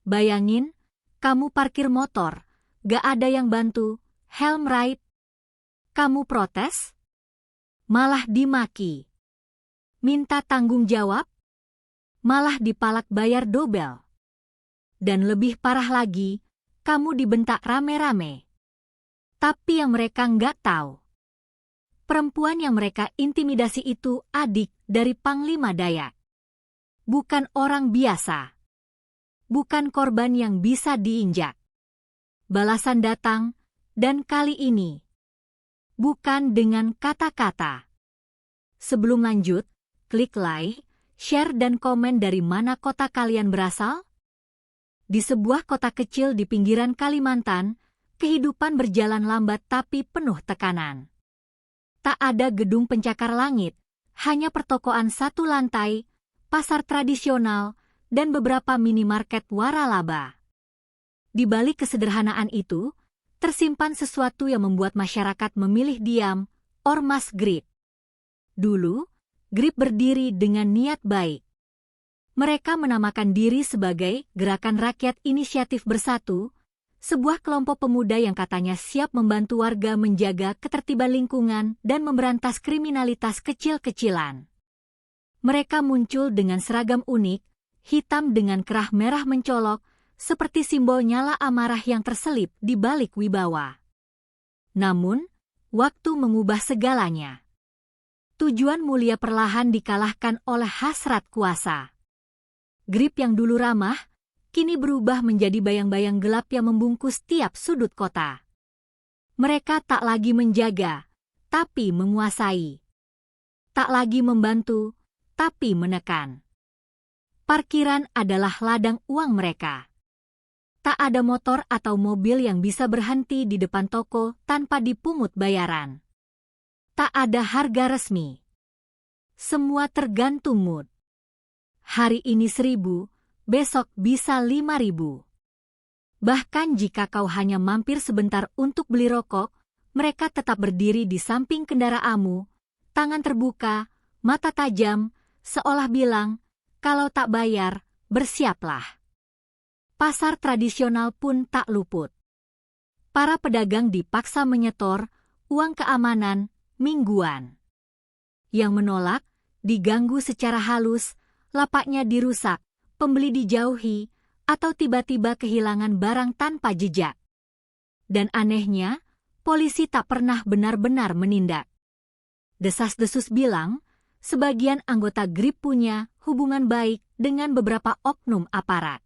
Bayangin, kamu parkir motor, gak ada yang bantu, helm right. Kamu protes? Malah dimaki. Minta tanggung jawab? Malah dipalak bayar dobel. Dan lebih parah lagi, kamu dibentak rame-rame. Tapi yang mereka nggak tahu, perempuan yang mereka intimidasi itu adik dari Panglima Dayak. Bukan orang biasa. Bukan korban yang bisa diinjak. Balasan datang, dan kali ini bukan dengan kata-kata. Sebelum lanjut, klik like, share dan komen dari mana kota kalian berasal. Di sebuah kota kecil di pinggiran Kalimantan, kehidupan berjalan lambat tapi penuh tekanan. Tak ada gedung pencakar langit, hanya pertokoan satu lantai, pasar tradisional, dan beberapa minimarket waralaba. Di balik kesederhanaan itu, tersimpan sesuatu yang membuat masyarakat memilih diam, Ormas Grip. Dulu, Grip berdiri dengan niat baik. Mereka menamakan diri sebagai Gerakan Rakyat Inisiatif Bersatu, sebuah kelompok pemuda yang katanya siap membantu warga menjaga ketertiban lingkungan dan memberantas kriminalitas kecil-kecilan. Mereka muncul dengan seragam unik, hitam dengan kerah merah mencolok, seperti simbol nyala amarah yang terselip di balik wibawa. Namun, waktu mengubah segalanya. Tujuan mulia perlahan dikalahkan oleh hasrat kuasa. Grip yang dulu ramah, kini berubah menjadi bayang-bayang gelap yang membungkus tiap sudut kota. Mereka tak lagi menjaga, tapi menguasai. Tak lagi membantu, tapi menekan. Parkiran adalah ladang uang mereka. Tak ada motor atau mobil yang bisa berhenti di depan toko tanpa dipungut bayaran. Tak ada harga resmi. Semua tergantung mood. Hari ini 1.000, besok bisa 5.000. Bahkan jika kau hanya mampir sebentar untuk beli rokok, mereka tetap berdiri di samping kendaraanmu, tangan terbuka, mata tajam, seolah bilang, kalau tak bayar, bersiaplah. Pasar tradisional pun tak luput. Para pedagang dipaksa menyetor uang keamanan mingguan. Yang menolak, diganggu secara halus, lapaknya dirusak, pembeli dijauhi, atau tiba-tiba kehilangan barang tanpa jejak. Dan anehnya, polisi tak pernah benar-benar menindak. Desas-desus bilang, sebagian anggota Grip punya hubungan baik dengan beberapa oknum aparat.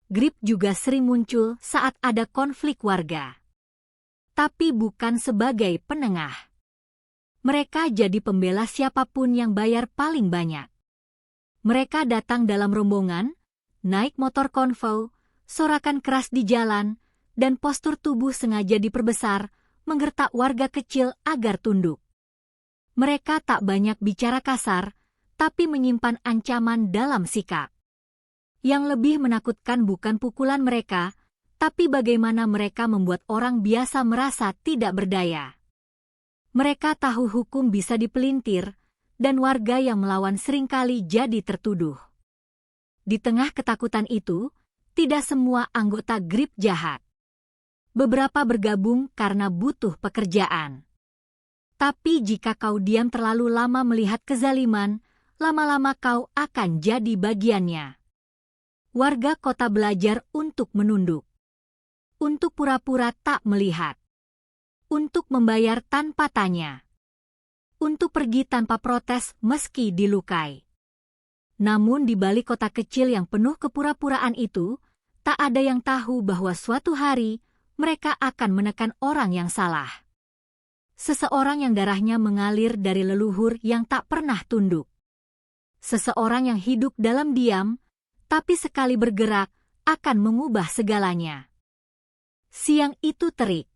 Grip juga sering muncul saat ada konflik warga. Tapi bukan sebagai penengah. Mereka jadi pembela siapapun yang bayar paling banyak. Mereka datang dalam rombongan, naik motor konvoi, sorakan keras di jalan, dan postur tubuh sengaja diperbesar, menggertak warga kecil agar tunduk. Mereka tak banyak bicara kasar, tapi menyimpan ancaman dalam sikap. Yang lebih menakutkan bukan pukulan mereka, tapi bagaimana mereka membuat orang biasa merasa tidak berdaya. Mereka tahu hukum bisa dipelintir, dan warga yang melawan seringkali jadi tertuduh. Di tengah ketakutan itu, tidak semua anggota Grip jahat. Beberapa bergabung karena butuh pekerjaan. Tapi jika kau diam terlalu lama melihat kezaliman, lama-lama kau akan jadi bagiannya. Warga kota belajar untuk menunduk. Untuk pura-pura tak melihat. Untuk membayar tanpa tanya. Untuk pergi tanpa protes meski dilukai. Namun di balik kota kecil yang penuh kepura-puraan itu, tak ada yang tahu bahwa suatu hari mereka akan menekan orang yang salah. Seseorang yang darahnya mengalir dari leluhur yang tak pernah tunduk. Seseorang yang hidup dalam diam, tapi sekali bergerak akan mengubah segalanya. Siang itu terik.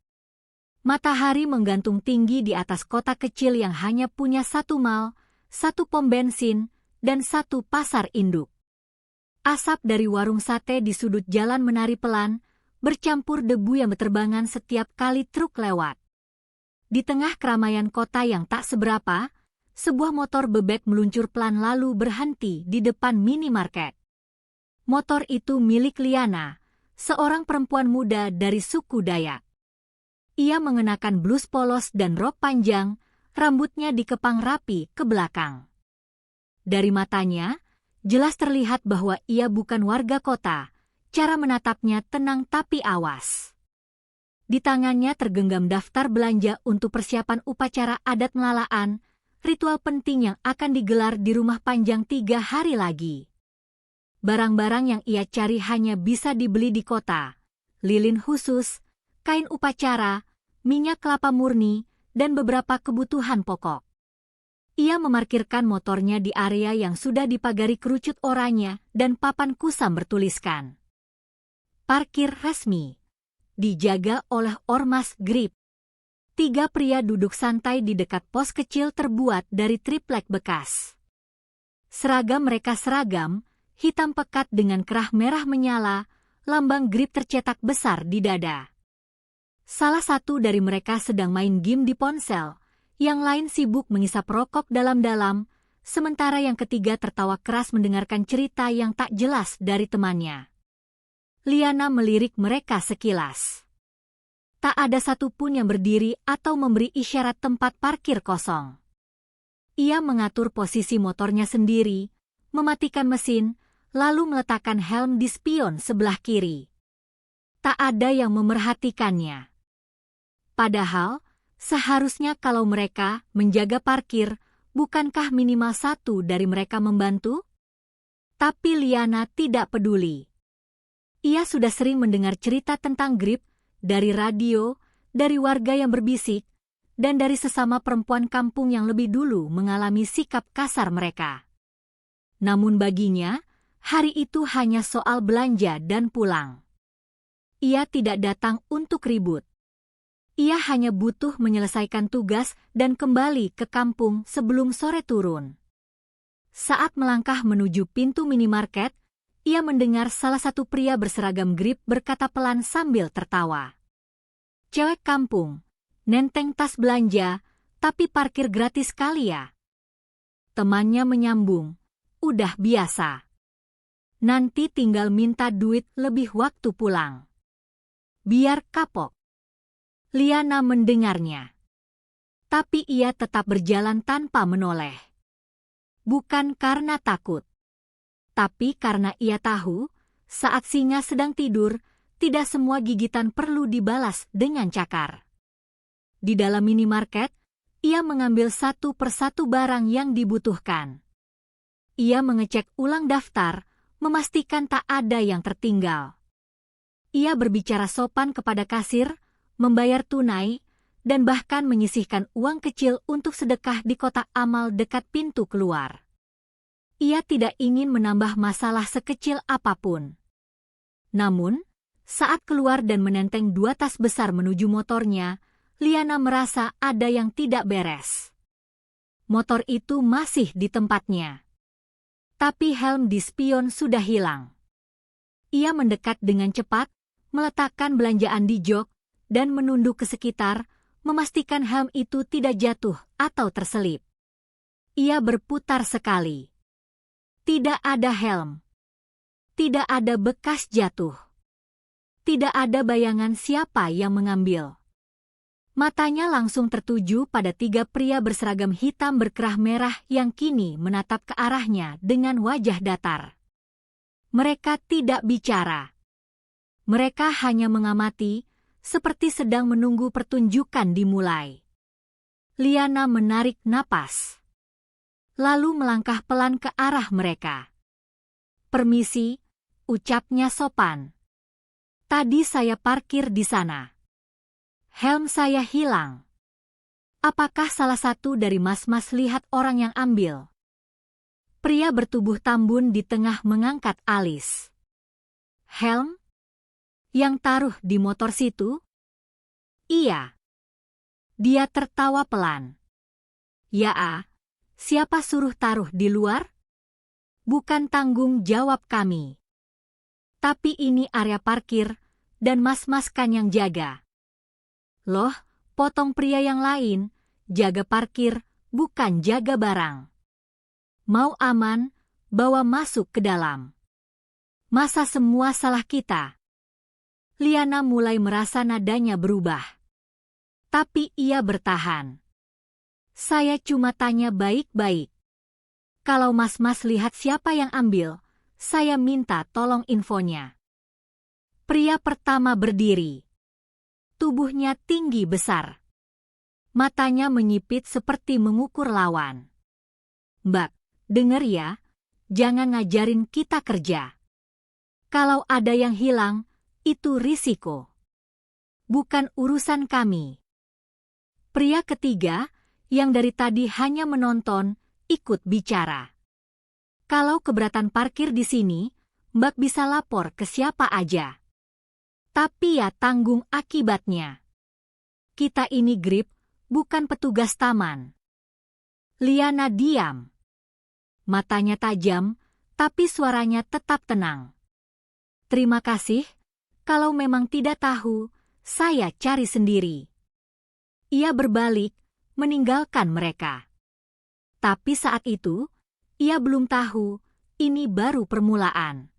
Matahari menggantung tinggi di atas kota kecil yang hanya punya satu mal, satu pom bensin, dan satu pasar induk. Asap dari warung sate di sudut jalan menari pelan, bercampur debu yang berterbangan setiap kali truk lewat. Di tengah keramaian kota yang tak seberapa, sebuah motor bebek meluncur pelan lalu berhenti di depan minimarket. Motor itu milik Liana, seorang perempuan muda dari suku Dayak. Ia mengenakan blus polos dan rok panjang, rambutnya dikepang rapi ke belakang. Dari matanya, jelas terlihat bahwa ia bukan warga kota. Cara menatapnya tenang tapi awas. Di tangannya tergenggam daftar belanja untuk persiapan upacara adat Melalaan, ritual penting yang akan digelar di rumah Panjang 3 hari lagi. Barang-barang yang ia cari hanya bisa dibeli di kota, lilin khusus, kain upacara, minyak kelapa murni, dan beberapa kebutuhan pokok. Ia memarkirkan motornya di area yang sudah dipagari kerucut oranye dan papan kusam bertuliskan "Parkir resmi", dijaga oleh Ormas Grip. 3 pria duduk santai di dekat pos kecil terbuat dari triplek bekas. Seragam mereka seragam, hitam pekat dengan kerah merah menyala, lambang Grip tercetak besar di dada. Salah satu dari mereka sedang main game di ponsel, yang lain sibuk mengisap rokok dalam-dalam, sementara yang ketiga tertawa keras mendengarkan cerita yang tak jelas dari temannya. Liana melirik mereka sekilas. Tak ada satupun yang berdiri atau memberi isyarat tempat parkir kosong. Ia mengatur posisi motornya sendiri, mematikan mesin, lalu meletakkan helm di spion sebelah kiri. Tak ada yang memerhatikannya. Padahal, seharusnya kalau mereka menjaga parkir, bukankah minimal satu dari mereka membantu? Tapi Liana tidak peduli. Ia sudah sering mendengar cerita tentang Grip, dari radio, dari warga yang berbisik, dan dari sesama perempuan kampung yang lebih dulu mengalami sikap kasar mereka. Namun baginya, hari itu hanya soal belanja dan pulang. Ia tidak datang untuk ribut. Ia hanya butuh menyelesaikan tugas dan kembali ke kampung sebelum sore turun. Saat melangkah menuju pintu minimarket, ia mendengar salah satu pria berseragam Grip berkata pelan sambil tertawa. "Cewek kampung, nenteng tas belanja, tapi parkir gratis kali ya?" Temannya menyambung, "Udah biasa. Nanti tinggal minta duit lebih waktu pulang. Biar kapok." Liana mendengarnya. Tapi ia tetap berjalan tanpa menoleh. Bukan karena takut, tapi karena ia tahu, saat singa sedang tidur, tidak semua gigitan perlu dibalas dengan cakar. Di dalam minimarket, ia mengambil satu persatu barang yang dibutuhkan. Ia mengecek ulang daftar, memastikan tak ada yang tertinggal. Ia berbicara sopan kepada kasir, membayar tunai, dan bahkan menyisihkan uang kecil untuk sedekah di kotak amal dekat pintu keluar. Ia tidak ingin menambah masalah sekecil apapun. Namun, saat keluar dan menenteng 2 tas besar menuju motornya, Liana merasa ada yang tidak beres. Motor itu masih di tempatnya. Tapi helm di spion sudah hilang. Ia mendekat dengan cepat, meletakkan belanjaan di jok, dan menunduk ke sekitar, memastikan helm itu tidak jatuh atau terselip. Ia berputar sekali. Tidak ada helm. Tidak ada bekas jatuh. Tidak ada bayangan siapa yang mengambil. Matanya langsung tertuju pada 3 pria berseragam hitam berkerah merah yang kini menatap ke arahnya dengan wajah datar. Mereka tidak bicara. Mereka hanya mengamati, seperti sedang menunggu pertunjukan dimulai. Liana menarik napas, lalu melangkah pelan ke arah mereka. "Permisi," ucapnya sopan. "Tadi saya parkir di sana. Helm saya hilang. Apakah salah satu dari mas-mas lihat orang yang ambil?" Pria bertubuh tambun di tengah mengangkat alis. "Helm? Yang taruh di motor situ?" "Iya." Dia tertawa pelan. "Ya, siapa suruh taruh di luar? Bukan tanggung jawab kami. Tapi ini area parkir, dan mas-mas kan yang jaga." "Loh," potong pria yang lain, "jaga parkir, bukan jaga barang. Mau aman, bawa masuk ke dalam." Masa semua salah kita? Liana mulai merasa nadanya berubah. Tapi ia bertahan. Saya cuma tanya baik-baik. Kalau mas-mas lihat siapa yang ambil, saya minta tolong infonya. Pria pertama berdiri. Tubuhnya tinggi besar. Matanya menyipit seperti mengukur lawan. Mbak, denger ya, jangan ngajarin kita kerja. Kalau ada yang hilang, itu risiko. Bukan urusan kami. Pria ketiga, yang dari tadi hanya menonton, ikut bicara. Kalau keberatan parkir di sini, Mbak bisa lapor ke siapa aja. Tapi ya tanggung akibatnya. Kita ini grip, bukan petugas taman. Liana diam. Matanya tajam, tapi suaranya tetap tenang. Terima kasih, kalau memang tidak tahu, saya cari sendiri. Ia berbalik, meninggalkan mereka. Tapi saat itu, ia belum tahu, ini baru permulaan.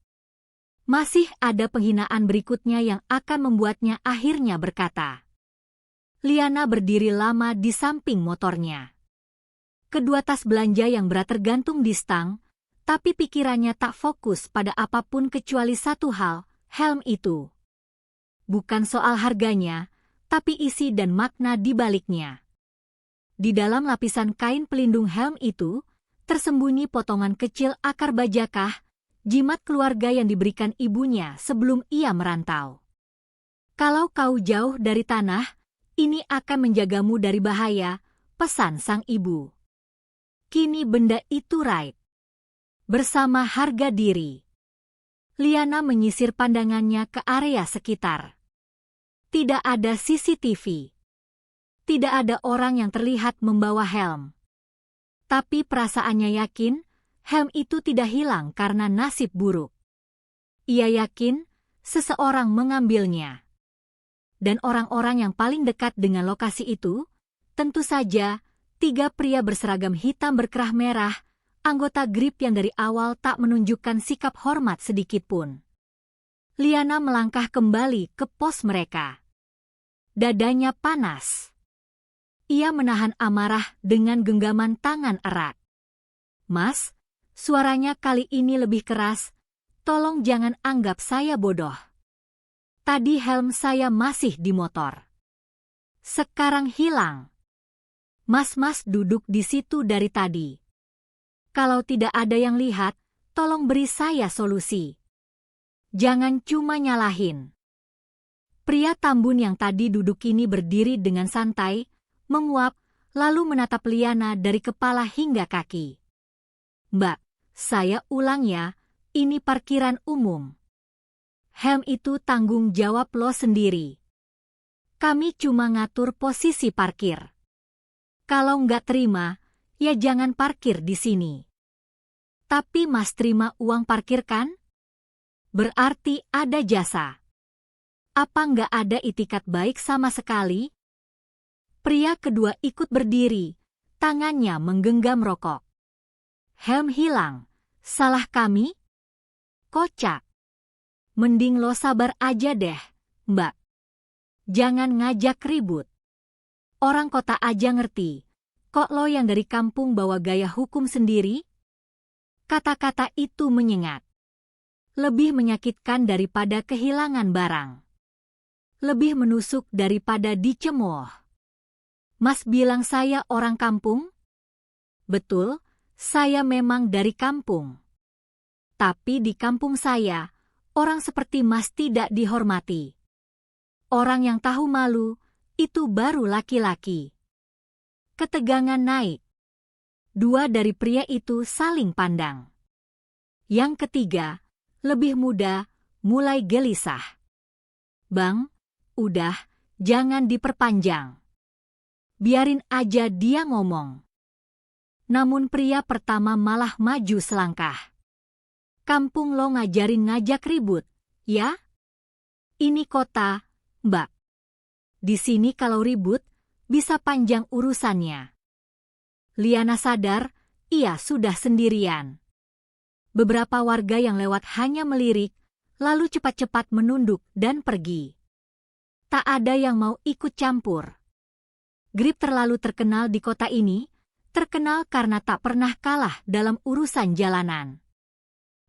Masih ada penghinaan berikutnya yang akan membuatnya akhirnya berkata. Liana berdiri lama di samping motornya. Kedua tas belanja yang berat tergantung di stang, tapi pikirannya tak fokus pada apapun kecuali satu hal, helm itu. Bukan soal harganya, tapi isi dan makna di baliknya. Di dalam lapisan kain pelindung helm itu, tersembunyi potongan kecil akar bajakah, jimat keluarga yang diberikan ibunya sebelum ia merantau. Kalau kau jauh dari tanah, ini akan menjagamu dari bahaya, pesan sang ibu. Kini benda itu raib. Bersama harga diri. Liana menyisir pandangannya ke area sekitar. Tidak ada CCTV. Tidak ada orang yang terlihat membawa helm. Tapi perasaannya yakin, helm itu tidak hilang karena nasib buruk. Ia yakin seseorang mengambilnya. Dan orang-orang yang paling dekat dengan lokasi itu, tentu saja 3 pria berseragam hitam berkerah merah, anggota grip yang dari awal tak menunjukkan sikap hormat sedikitpun. Liana melangkah kembali ke pos mereka. Dadanya panas. Ia menahan amarah dengan genggaman tangan erat. Mas, suaranya kali ini lebih keras, tolong jangan anggap saya bodoh. Tadi helm saya masih di motor. Sekarang hilang. Mas-mas duduk di situ dari tadi. Kalau tidak ada yang lihat, tolong beri saya solusi. Jangan cuma nyalahin. Pria Tambun yang tadi duduk kini berdiri dengan santai, menguap, lalu menatap Liana dari kepala hingga kaki. Mbak, saya ulang ya, ini parkiran umum. Helm itu tanggung jawab lo sendiri. Kami cuma ngatur posisi parkir. Kalau nggak terima, ya jangan parkir di sini. Tapi Mas terima uang parkir kan? Berarti ada jasa. Apa nggak ada itikat baik sama sekali? Pria kedua ikut berdiri, tangannya menggenggam rokok. Helm hilang, salah kami? Kocak. Mending lo sabar aja deh, Mbak. Jangan ngajak ribut. Orang kota aja ngerti, kok lo yang dari kampung bawa gaya hukum sendiri? Kata-kata itu menyengat. Lebih menyakitkan daripada kehilangan barang. Lebih menusuk daripada dicemooh. Mas bilang saya orang kampung? Betul, saya memang dari kampung. Tapi di kampung saya, orang seperti Mas tidak dihormati. Orang yang tahu malu, itu baru laki-laki. Ketegangan naik. 2 dari pria itu saling pandang. Yang ketiga, lebih muda, mulai gelisah. Bang, udah, jangan diperpanjang. Biarin aja dia ngomong. Namun pria pertama malah maju selangkah. Kampung lo ngajarin ngajak ribut, ya? Ini kota, Mbak. Di sini kalau ribut, bisa panjang urusannya. Liana sadar, ia sudah sendirian. Beberapa warga yang lewat hanya melirik, lalu cepat-cepat menunduk dan pergi. Tak ada yang mau ikut campur. Grip terlalu terkenal di kota ini, terkenal karena tak pernah kalah dalam urusan jalanan.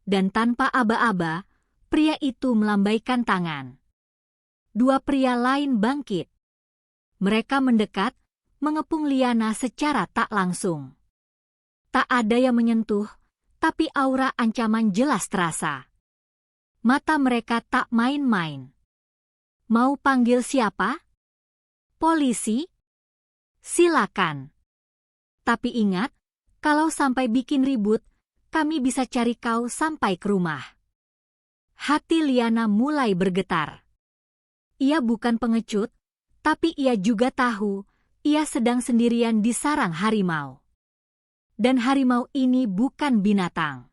Dan tanpa aba-aba, pria itu melambaikan tangan. Dua pria lain bangkit. Mereka mendekat, mengepung Liana secara tak langsung. Tak ada yang menyentuh, tapi aura ancaman jelas terasa. Mata mereka tak main-main. Mau panggil siapa? Polisi? Silakan. Tapi ingat, kalau sampai bikin ribut, kami bisa cari kau sampai ke rumah. Hati Liana mulai bergetar. Ia bukan pengecut, tapi ia juga tahu, ia sedang sendirian di sarang harimau. Dan harimau ini bukan binatang.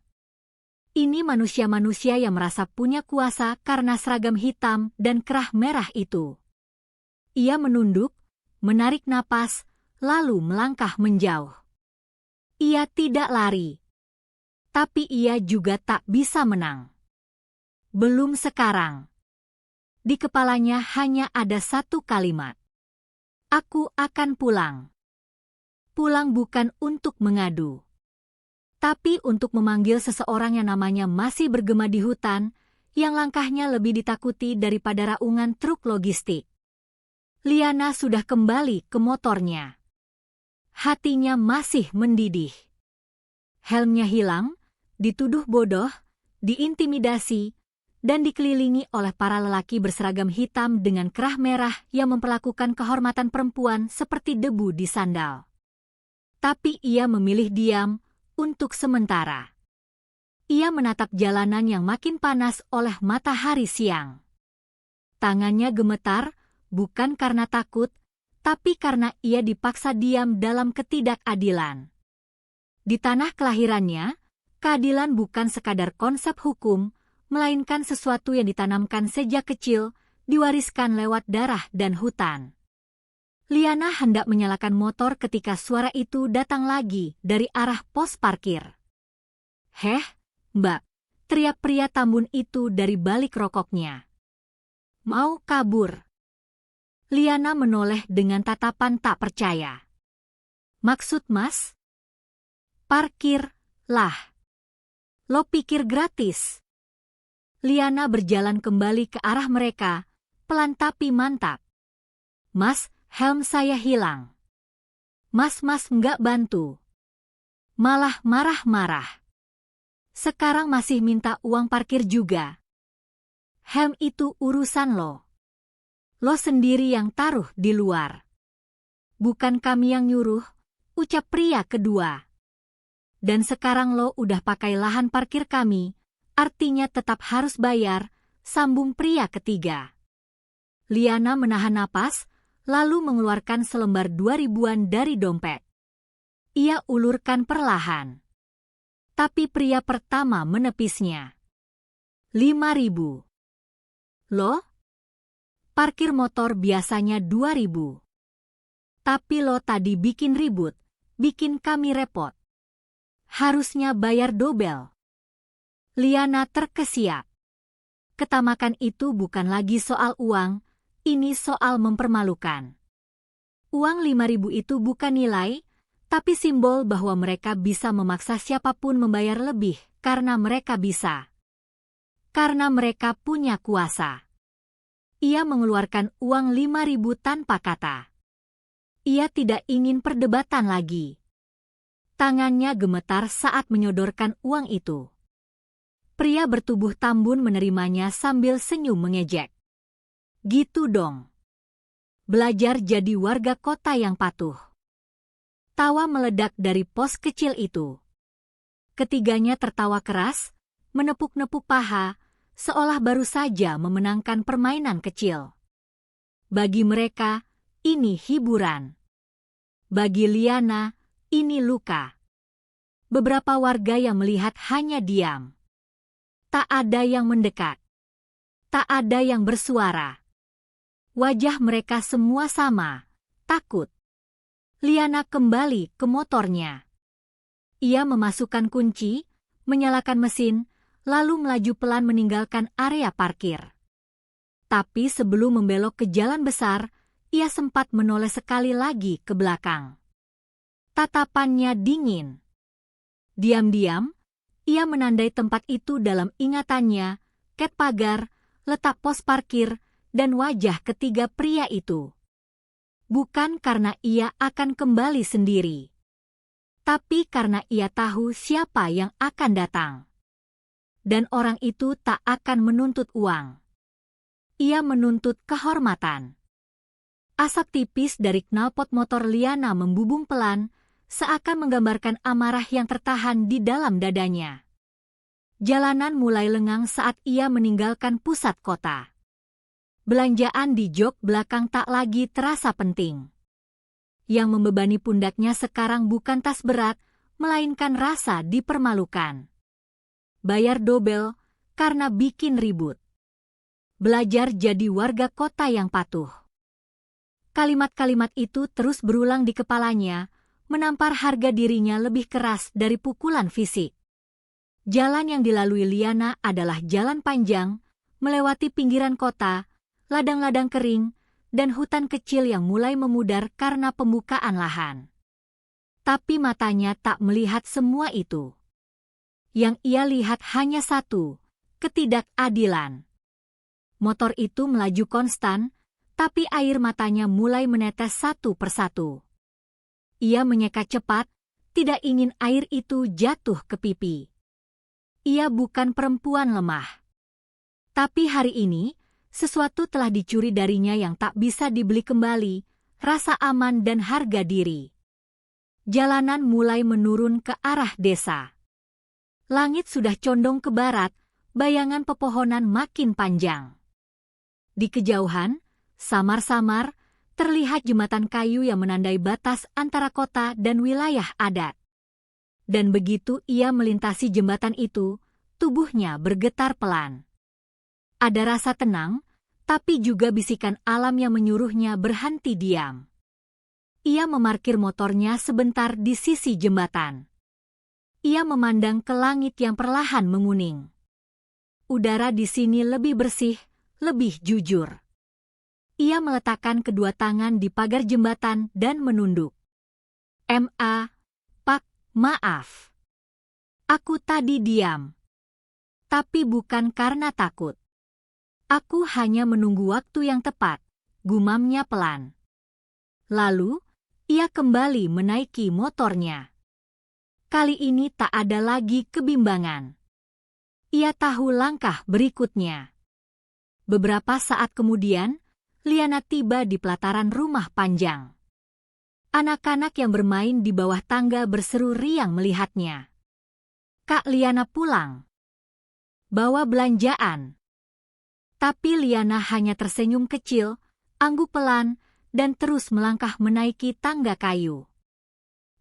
Ini manusia-manusia yang merasa punya kuasa karena seragam hitam dan kerah merah itu. Ia menunduk, menarik napas, lalu melangkah menjauh. Ia tidak lari. Tapi ia juga tak bisa menang. Belum sekarang. Di kepalanya hanya ada satu kalimat. Aku akan pulang. Pulang bukan untuk mengadu, tapi untuk memanggil seseorang yang namanya masih bergema di hutan, yang langkahnya lebih ditakuti daripada raungan truk logistik. Liana sudah kembali ke motornya. Hatinya masih mendidih. Helmnya hilang, dituduh bodoh, diintimidasi, dan dikelilingi oleh para lelaki berseragam hitam dengan kerah merah yang memperlakukan kehormatan perempuan seperti debu di sandal. Tapi ia memilih diam untuk sementara. Ia menatap jalanan yang makin panas oleh matahari siang. Tangannya gemetar, bukan karena takut, tapi karena ia dipaksa diam dalam ketidakadilan. Di tanah kelahirannya, keadilan bukan sekadar konsep hukum, melainkan sesuatu yang ditanamkan sejak kecil, diwariskan lewat darah dan hutan. Liana hendak menyalakan motor ketika suara itu datang lagi dari arah pos parkir. Heh, Mbak, teriak pria tambun itu dari balik rokoknya. Mau kabur? Liana menoleh dengan tatapan tak percaya. Maksud Mas? Parkir, lah. Lo pikir gratis? Liana berjalan kembali ke arah mereka, pelan tapi mantap. Mas, helm saya hilang. Mas nggak bantu. Malah marah-marah. Sekarang masih minta uang parkir juga. Helm itu urusan lo. Lo sendiri yang taruh di luar. Bukan kami yang nyuruh, ucap pria kedua. Dan sekarang lo udah pakai lahan parkir kami, artinya tetap harus bayar, sambung pria ketiga. Liana menahan napas, lalu mengeluarkan selembar 2.000-an dari dompet. Ia ulurkan perlahan. Tapi pria pertama menepisnya. 5.000. Lo? Parkir motor biasanya 2.000. Tapi lo tadi bikin ribut, bikin kami repot. Harusnya bayar dobel. Liana terkesiap. Ketamakan itu bukan lagi soal uang, ini soal mempermalukan. Uang 5.000 itu bukan nilai, tapi simbol bahwa mereka bisa memaksa siapapun membayar lebih karena mereka bisa. Karena mereka punya kuasa. Ia mengeluarkan uang 5.000 tanpa kata. Ia tidak ingin perdebatan lagi. Tangannya gemetar saat menyodorkan uang itu. Pria bertubuh tambun menerimanya sambil senyum mengejek. Gitu dong. Belajar jadi warga kota yang patuh. Tawa meledak dari pos kecil itu. Ketiganya tertawa keras, menepuk-nepuk paha, seolah baru saja memenangkan permainan kecil. Bagi mereka, ini hiburan. Bagi Liana, ini luka. Beberapa warga yang melihat hanya diam. Tak ada yang mendekat. Tak ada yang bersuara. Wajah mereka semua sama, takut. Liana kembali ke motornya. Ia memasukkan kunci, menyalakan mesin, lalu melaju pelan meninggalkan area parkir. Tapi sebelum membelok ke jalan besar, ia sempat menoleh sekali lagi ke belakang. Tatapannya dingin. Diam-diam, ia menandai tempat itu dalam ingatannya, ket pagar, letak pos parkir, dan wajah ketiga pria itu. Bukan karena ia akan kembali sendiri, tapi karena ia tahu siapa yang akan datang. Dan orang itu tak akan menuntut uang. Ia menuntut kehormatan. Asap tipis dari knalpot motor Liana membubung pelan, seakan menggambarkan amarah yang tertahan di dalam dadanya. Jalanan mulai lengang saat ia meninggalkan pusat kota. Belanjaan di jok belakang tak lagi terasa penting. Yang membebani pundaknya sekarang bukan tas berat, melainkan rasa dipermalukan. Bayar dobel karena bikin ribut. Belajar jadi warga kota yang patuh. Kalimat-kalimat itu terus berulang di kepalanya, menampar harga dirinya lebih keras dari pukulan fisik. Jalan yang dilalui Liana adalah jalan panjang, melewati pinggiran kota, ladang-ladang kering, dan hutan kecil yang mulai memudar karena pembukaan lahan. Tapi matanya tak melihat semua itu. Yang ia lihat hanya satu, ketidakadilan. Motor itu melaju konstan, tapi air matanya mulai menetes satu persatu. Ia menyeka cepat, tidak ingin air itu jatuh ke pipi. Ia bukan perempuan lemah. Tapi hari ini, sesuatu telah dicuri darinya yang tak bisa dibeli kembali, rasa aman dan harga diri. Jalanan mulai menurun ke arah desa. Langit sudah condong ke barat, bayangan pepohonan makin panjang. Di kejauhan, samar-samar, terlihat jembatan kayu yang menandai batas antara kota dan wilayah adat. Dan begitu ia melintasi jembatan itu, tubuhnya bergetar pelan. Ada rasa tenang, tapi juga bisikan alam yang menyuruhnya berhenti diam. Ia memarkir motornya sebentar di sisi jembatan. Ia memandang ke langit yang perlahan menguning. Udara di sini lebih bersih, lebih jujur. Ia meletakkan kedua tangan di pagar jembatan dan menunduk. Pak, maaf. Aku tadi diam. Tapi bukan karena takut. Aku hanya menunggu waktu yang tepat, gumamnya pelan. Lalu, ia kembali menaiki motornya. Kali ini tak ada lagi kebimbangan. Ia tahu langkah berikutnya. Beberapa saat kemudian, Liana tiba di pelataran rumah panjang. Anak-anak yang bermain di bawah tangga berseru riang melihatnya. Kak Liana pulang. Bawa belanjaan. Tapi Liana hanya tersenyum kecil, angguk pelan, dan terus melangkah menaiki tangga kayu.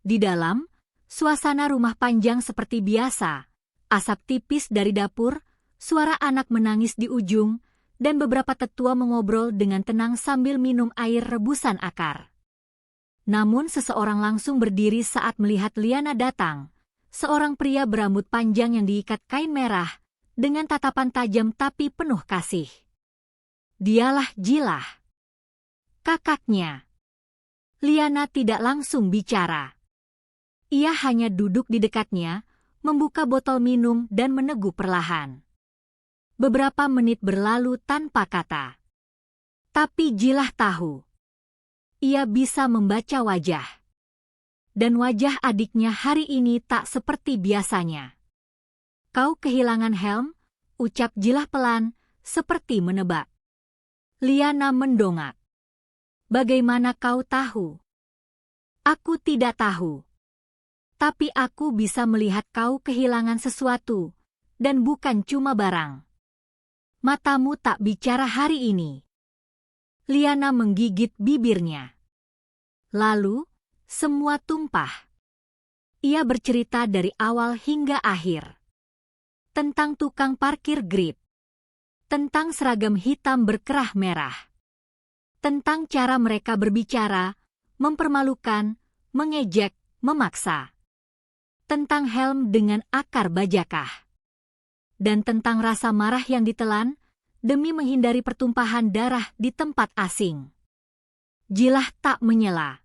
Di dalam, suasana rumah panjang seperti biasa, asap tipis dari dapur, suara anak menangis di ujung, dan beberapa tetua mengobrol dengan tenang sambil minum air rebusan akar. Namun seseorang langsung berdiri saat melihat Liana datang, seorang pria berambut panjang yang diikat kain merah, dengan tatapan tajam tapi penuh kasih. Dialah Jilah, kakaknya. Liana tidak langsung bicara. Ia hanya duduk di dekatnya, membuka botol minum dan meneguh perlahan. Beberapa menit berlalu tanpa kata. Tapi Jilah tahu. Ia bisa membaca wajah. Dan wajah adiknya hari ini tak seperti biasanya. Kau kehilangan helm, ucap Jilah pelan, seperti menebak. Liana mendongak. Bagaimana kau tahu? Aku tidak tahu. Tapi aku bisa melihat kau kehilangan sesuatu, dan bukan cuma barang. Matamu tak bicara hari ini. Liana menggigit bibirnya. Lalu, semua tumpah. Ia bercerita dari awal hingga akhir. Tentang tukang parkir Grip. Tentang seragam hitam berkerah merah. Tentang cara mereka berbicara, mempermalukan, mengejek, memaksa. Tentang helm dengan akar bajakah. dan tentang rasa marah yang ditelan demi menghindari pertumpahan darah di tempat asing. Jilah tak menyela.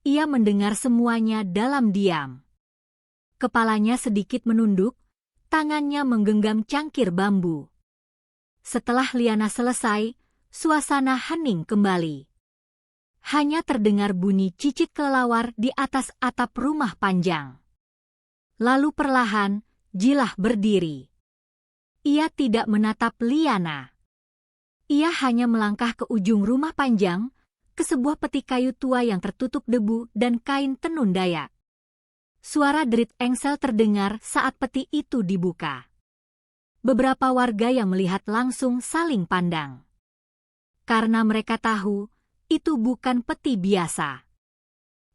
Ia mendengar semuanya dalam diam. Kepalanya sedikit menunduk, tangannya menggenggam cangkir bambu. Setelah Liana selesai, suasana hening kembali. Hanya terdengar bunyi cicit kelelawar di atas atap rumah panjang. Lalu perlahan, Jilah berdiri. Ia tidak menatap Liana. Ia hanya melangkah ke ujung rumah panjang, ke sebuah peti kayu tua yang tertutup debu dan kain tenun Dayak. Suara derit engsel terdengar saat peti itu dibuka. Beberapa warga yang melihat langsung saling pandang. Karena mereka tahu, itu bukan peti biasa.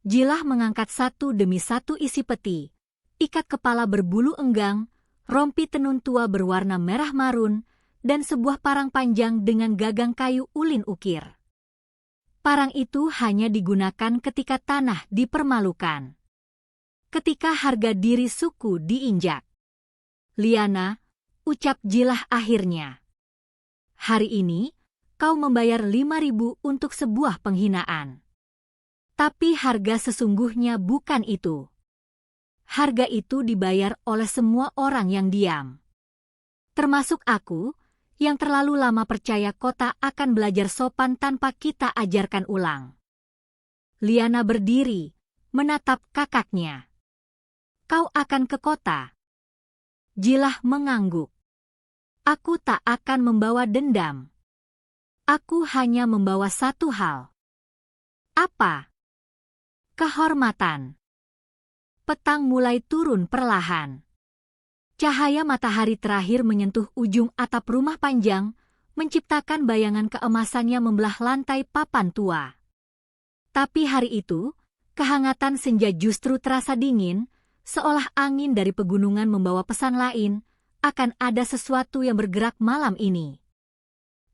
Jilah mengangkat satu demi satu isi peti, ikat kepala berbulu enggang, rompi tenun tua berwarna merah marun, dan sebuah parang panjang dengan gagang kayu ulin ukir. Parang itu hanya digunakan ketika tanah dipermalukan. Ketika harga diri suku diinjak. Liana, ucap Jilah akhirnya. Hari ini, kau membayar 5.000 untuk sebuah penghinaan. Tapi harga sesungguhnya bukan itu. Harga itu dibayar oleh semua orang yang diam. Termasuk aku, yang terlalu lama percaya kota akan belajar sopan tanpa kita ajarkan ulang. Liana berdiri, menatap kakaknya. Kau akan ke kota? Jilah mengangguk. Aku tak akan membawa dendam. Aku hanya membawa satu hal. Apa? Kehormatan. Petang mulai turun perlahan. Cahaya matahari terakhir menyentuh ujung atap rumah panjang, menciptakan bayangan keemasan yang membelah lantai papan tua. Tapi hari itu, kehangatan senja justru terasa dingin, seolah angin dari pegunungan membawa pesan lain, akan ada sesuatu yang bergerak malam ini.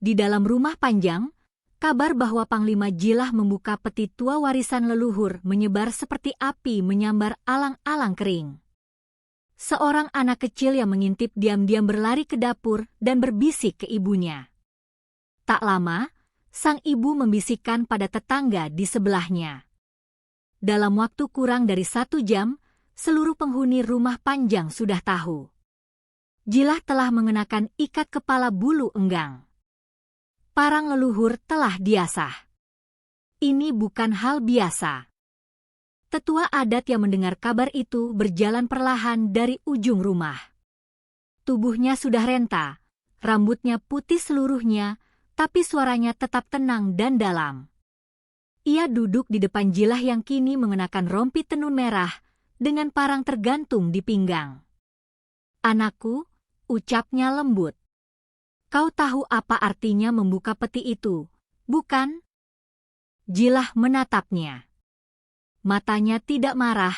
Di dalam rumah panjang, kabar bahwa Panglima Jilah membuka peti tua warisan leluhur menyebar seperti api menyambar alang-alang kering. Seorang anak kecil yang mengintip diam-diam berlari ke dapur dan berbisik ke ibunya. Tak lama, sang ibu membisikkan pada tetangga di sebelahnya. Dalam waktu kurang dari 1 jam, seluruh penghuni rumah panjang sudah tahu. Jilah telah mengenakan ikat kepala bulu enggang. Parang leluhur telah diasah. Ini bukan hal biasa. Tetua adat yang mendengar kabar itu berjalan perlahan dari ujung rumah. Tubuhnya sudah renta, rambutnya putih seluruhnya, tapi suaranya tetap tenang dan dalam. Ia duduk di depan Jilah yang kini mengenakan rompi tenun merah, dengan parang tergantung di pinggang. Anakku, ucapnya lembut. Kau tahu apa artinya membuka peti itu, bukan? Jilah menatapnya. Matanya tidak marah,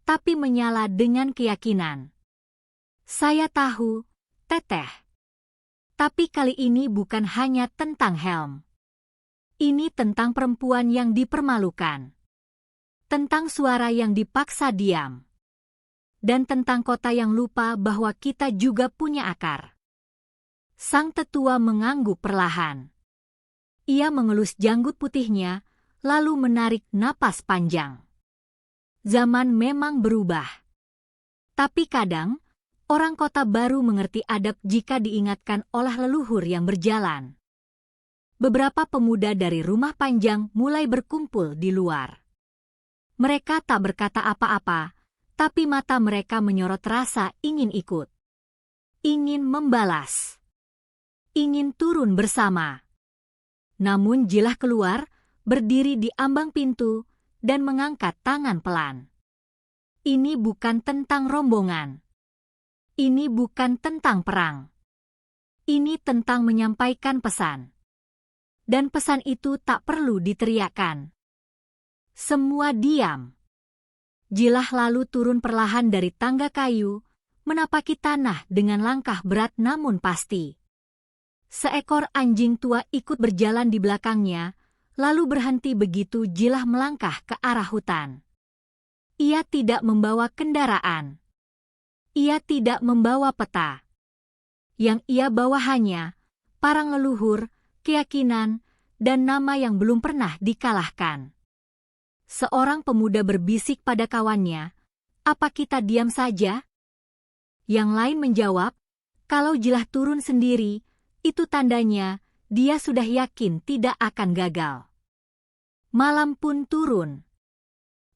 tapi menyala dengan keyakinan. Saya tahu, Teteh. Tapi kali ini bukan hanya tentang Helm. Ini tentang perempuan yang dipermalukan. Tentang suara yang dipaksa diam. Dan tentang kota yang lupa bahwa kita juga punya akar. Sang tetua mengangguk perlahan. Ia mengelus janggut putihnya, lalu menarik napas panjang. Zaman memang berubah. Tapi kadang, orang kota baru mengerti adab jika diingatkan oleh leluhur yang berjalan. Beberapa pemuda dari rumah panjang mulai berkumpul di luar. Mereka tak berkata apa-apa, tapi mata mereka menyorot rasa ingin ikut. Ingin membalas. Ingin turun bersama. Namun Jilah keluar, berdiri di ambang pintu, dan mengangkat tangan pelan. Ini bukan tentang rombongan. Ini bukan tentang perang. Ini tentang menyampaikan pesan. Dan pesan itu tak perlu diteriakkan. Semua diam. Jilah lalu turun perlahan dari tangga kayu, menapaki tanah dengan langkah berat namun pasti. Seekor anjing tua ikut berjalan di belakangnya, lalu berhenti begitu Jilah melangkah ke arah hutan. Ia tidak membawa kendaraan. Ia tidak membawa peta. Yang ia bawa hanya parang leluhur, keyakinan, dan nama yang belum pernah dikalahkan. Seorang pemuda berbisik pada kawannya, "Apa kita diam saja?" Yang lain menjawab, "Kalau Jilah turun sendiri, itu tandanya dia sudah yakin tidak akan gagal." Malam pun turun.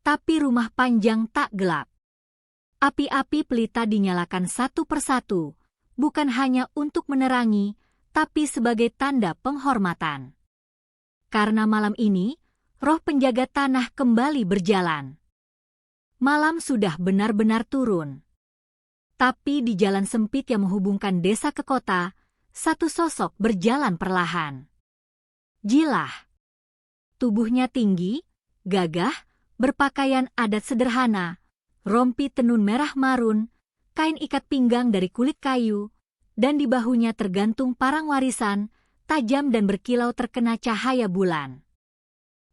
Tapi rumah Panjang tak gelap. Api-api pelita dinyalakan satu persatu, bukan hanya untuk menerangi, tapi sebagai tanda penghormatan. Karena malam ini, roh penjaga tanah kembali berjalan. Malam sudah benar-benar turun. Tapi di jalan sempit yang menghubungkan desa ke kota, satu sosok berjalan perlahan. Jilah. Tubuhnya tinggi, gagah, berpakaian adat sederhana, rompi tenun merah marun, kain ikat pinggang dari kulit kayu, dan di bahunya tergantung parang warisan, tajam dan berkilau terkena cahaya bulan.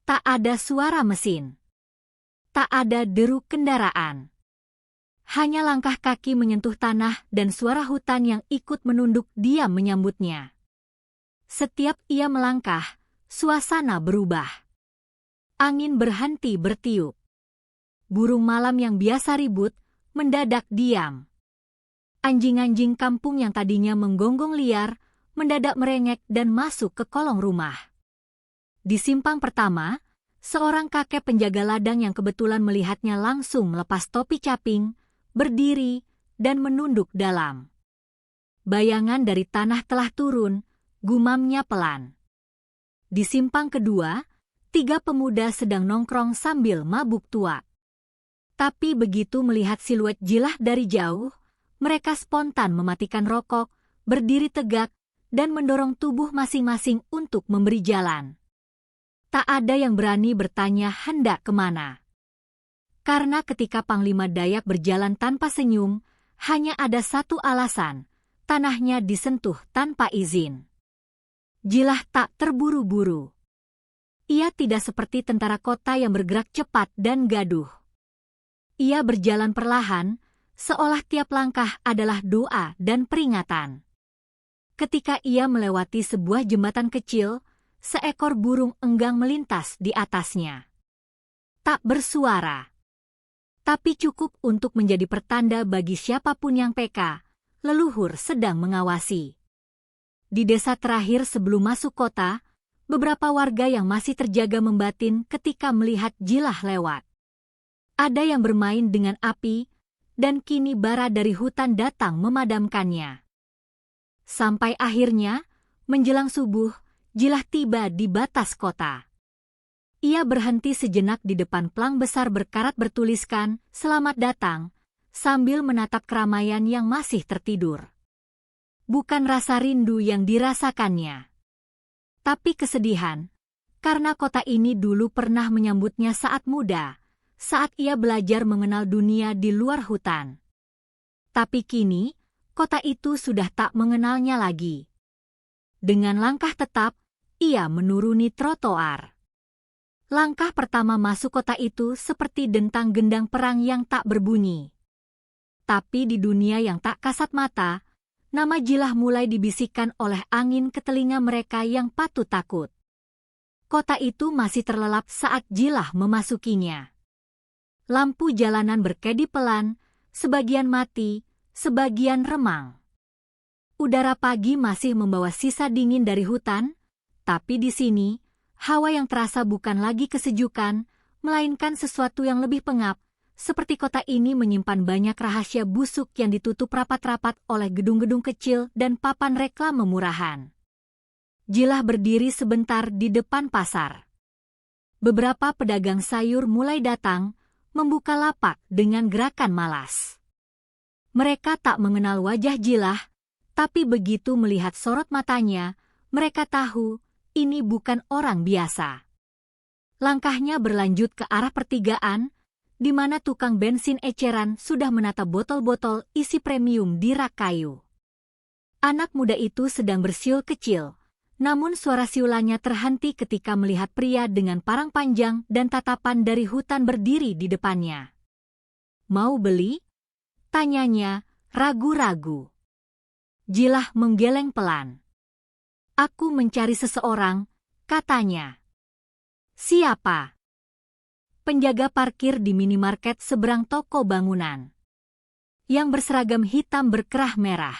Tak ada suara mesin. Tak ada deru kendaraan. Hanya langkah kaki menyentuh tanah dan suara hutan yang ikut menunduk diam menyambutnya. Setiap ia melangkah, suasana berubah. Angin berhenti bertiup. Burung malam yang biasa ribut, mendadak diam. Anjing-anjing kampung yang tadinya menggonggong liar, mendadak merengek dan masuk ke kolong rumah. Di simpang pertama, seorang kakek penjaga ladang yang kebetulan melihatnya langsung melepas topi caping, berdiri, dan menunduk dalam. Bayangan dari tanah telah turun, gumamnya pelan. Di simpang kedua, 3 pemuda sedang nongkrong sambil mabuk tua. Tapi begitu melihat siluet Jilah dari jauh, mereka spontan mematikan rokok, berdiri tegak, dan mendorong tubuh masing-masing untuk memberi jalan. Tak ada yang berani bertanya hendak kemana. Karena ketika Panglima Dayak berjalan tanpa senyum, hanya ada satu alasan, tanahnya disentuh tanpa izin. Jilah tak terburu-buru. Ia tidak seperti tentara kota yang bergerak cepat dan gaduh. Ia berjalan perlahan, seolah tiap langkah adalah doa dan peringatan. Ketika ia melewati sebuah jembatan kecil, seekor burung enggang melintas di atasnya. Tak bersuara. Tapi cukup untuk menjadi pertanda bagi siapapun yang peka, leluhur sedang mengawasi. Di desa terakhir sebelum masuk kota, beberapa warga yang masih terjaga membatin ketika melihat Jilah lewat. Ada yang bermain dengan api, dan kini bara dari hutan datang memadamkannya. Sampai akhirnya, menjelang subuh, Jilah tiba di batas kota. Ia berhenti sejenak di depan plang besar berkarat bertuliskan, "Selamat datang," sambil menatap keramaian yang masih tertidur. Bukan rasa rindu yang dirasakannya, tapi kesedihan, karena kota ini dulu pernah menyambutnya saat muda, saat ia belajar mengenal dunia di luar hutan. Tapi kini, kota itu sudah tak mengenalnya lagi. Dengan langkah tetap, ia menuruni trotoar. Langkah pertama masuk kota itu seperti dentang gendang perang yang tak berbunyi. Tapi di dunia yang tak kasat mata, nama Jilah mulai dibisikkan oleh angin ke telinga mereka yang patut takut. Kota itu masih terlelap saat Jilah memasukinya. Lampu jalanan berkedip pelan, sebagian mati, sebagian remang. Udara pagi masih membawa sisa dingin dari hutan, tapi di sini, hawa yang terasa bukan lagi kesejukan, melainkan sesuatu yang lebih pengap, seperti kota ini menyimpan banyak rahasia busuk yang ditutup rapat-rapat oleh gedung-gedung kecil dan papan reklame murahan. Jilah berdiri sebentar di depan pasar. Beberapa pedagang sayur mulai datang, membuka lapak dengan gerakan malas. Mereka tak mengenal wajah Jilah, tapi begitu melihat sorot matanya, mereka tahu ini bukan orang biasa. Langkahnya berlanjut ke arah pertigaan, di mana tukang bensin eceran sudah menata botol-botol isi premium di rak kayu. Anak muda itu sedang bersiul kecil, namun suara siulannya terhenti ketika melihat pria dengan parang panjang dan tatapan dari hutan berdiri di depannya. "Mau beli?" tanyanya, ragu-ragu. Jilah menggeleng pelan. Aku mencari seseorang, katanya. Siapa? Penjaga parkir di minimarket seberang toko bangunan. Yang berseragam hitam berkerah merah.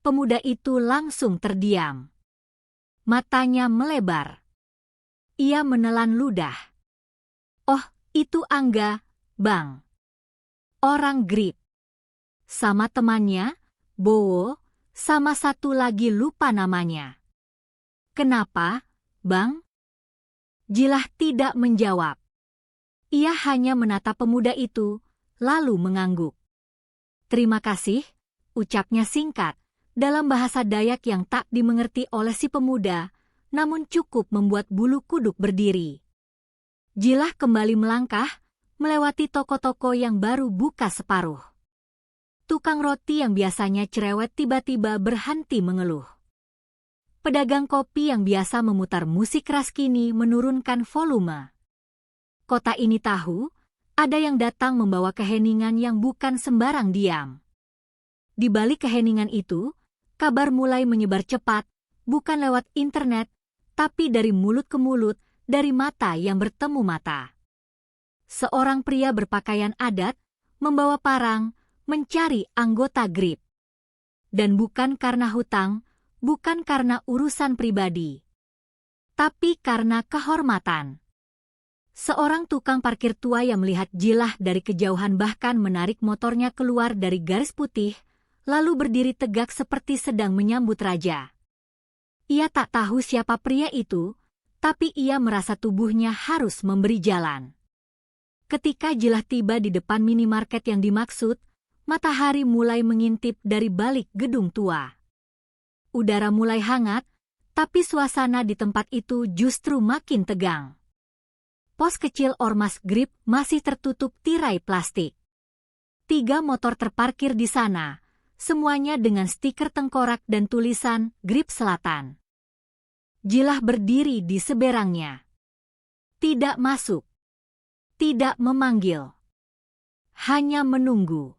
Pemuda itu langsung terdiam. Matanya melebar. Ia menelan ludah. Oh, itu Angga, Bang. Orang Grip. Sama temannya, Bowo, sama satu lagi lupa namanya. Kenapa, Bang? Jilah tidak menjawab. Ia hanya menatap pemuda itu, lalu mengangguk. Terima kasih, ucapnya singkat, dalam bahasa Dayak yang tak dimengerti oleh si pemuda, namun cukup membuat bulu kuduk berdiri. Jilah kembali melangkah, melewati toko-toko yang baru buka separuh. Tukang roti yang biasanya cerewet tiba-tiba berhenti mengeluh. Pedagang kopi yang biasa memutar musik keras kini menurunkan volume. Kota ini tahu, ada yang datang membawa keheningan yang bukan sembarang diam. Di balik keheningan itu, kabar mulai menyebar cepat, bukan lewat internet, tapi dari mulut ke mulut, dari mata yang bertemu mata. Seorang pria berpakaian adat, membawa parang, mencari anggota Grip. Dan bukan karena hutang, bukan karena urusan pribadi, tapi karena kehormatan. Seorang tukang parkir tua yang melihat Jilah dari kejauhan bahkan menarik motornya keluar dari garis putih, lalu berdiri tegak seperti sedang menyambut raja. Ia tak tahu siapa pria itu, tapi ia merasa tubuhnya harus memberi jalan. Ketika Jilah tiba di depan minimarket yang dimaksud, matahari mulai mengintip dari balik gedung tua. Udara mulai hangat, tapi suasana di tempat itu justru makin tegang. Pos kecil Ormas Grip masih tertutup tirai plastik. 3 motor terparkir di sana, semuanya dengan stiker tengkorak dan tulisan Grip Selatan. Jilah berdiri di seberangnya. Tidak masuk. Tidak memanggil. Hanya menunggu.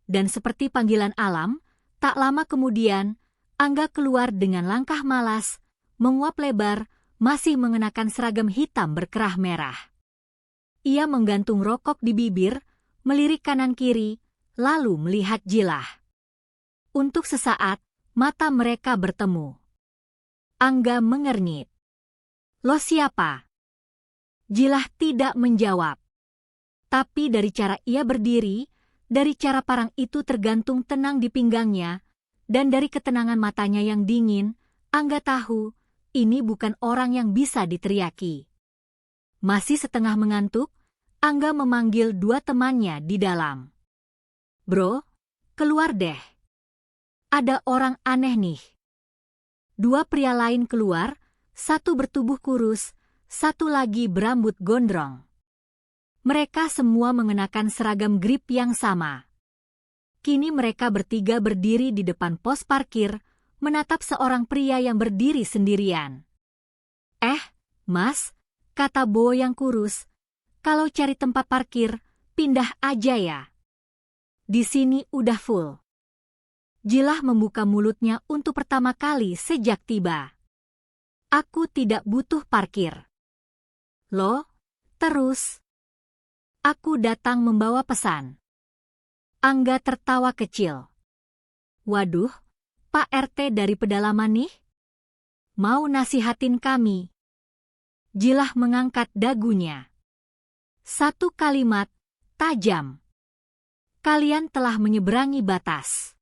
Dan seperti panggilan alam, tak lama kemudian, Angga keluar dengan langkah malas, menguap lebar, masih mengenakan seragam hitam berkerah merah. Ia menggantung rokok di bibir, melirik kanan-kiri, lalu melihat Jilah. Untuk sesaat, mata mereka bertemu. Angga mengernyit. Lo siapa? Jilah tidak menjawab. Tapi dari cara ia berdiri, dari cara parang itu tergantung tenang di pinggangnya, dan dari ketenangan matanya yang dingin, Angga tahu, ini bukan orang yang bisa diteriaki. Masih setengah mengantuk, Angga memanggil 2 temannya di dalam. Bro, keluar deh. Ada orang aneh nih. 2 pria lain keluar, satu bertubuh kurus, satu lagi berambut gondrong. Mereka semua mengenakan seragam Grip yang sama. Kini mereka bertiga berdiri di depan pos parkir, menatap seorang pria yang berdiri sendirian. Mas, kata Bo yang kurus, kalau cari tempat parkir, pindah aja ya. Di sini udah full. Jilah membuka mulutnya untuk pertama kali sejak tiba. Aku tidak butuh parkir. Loh, terus? Aku datang membawa pesan. Angga tertawa kecil. Waduh, Pak RT dari pedalaman nih? Mau nasihatin kami? Jilah mengangkat dagunya. 1 kalimat, tajam. Kalian telah menyeberangi batas.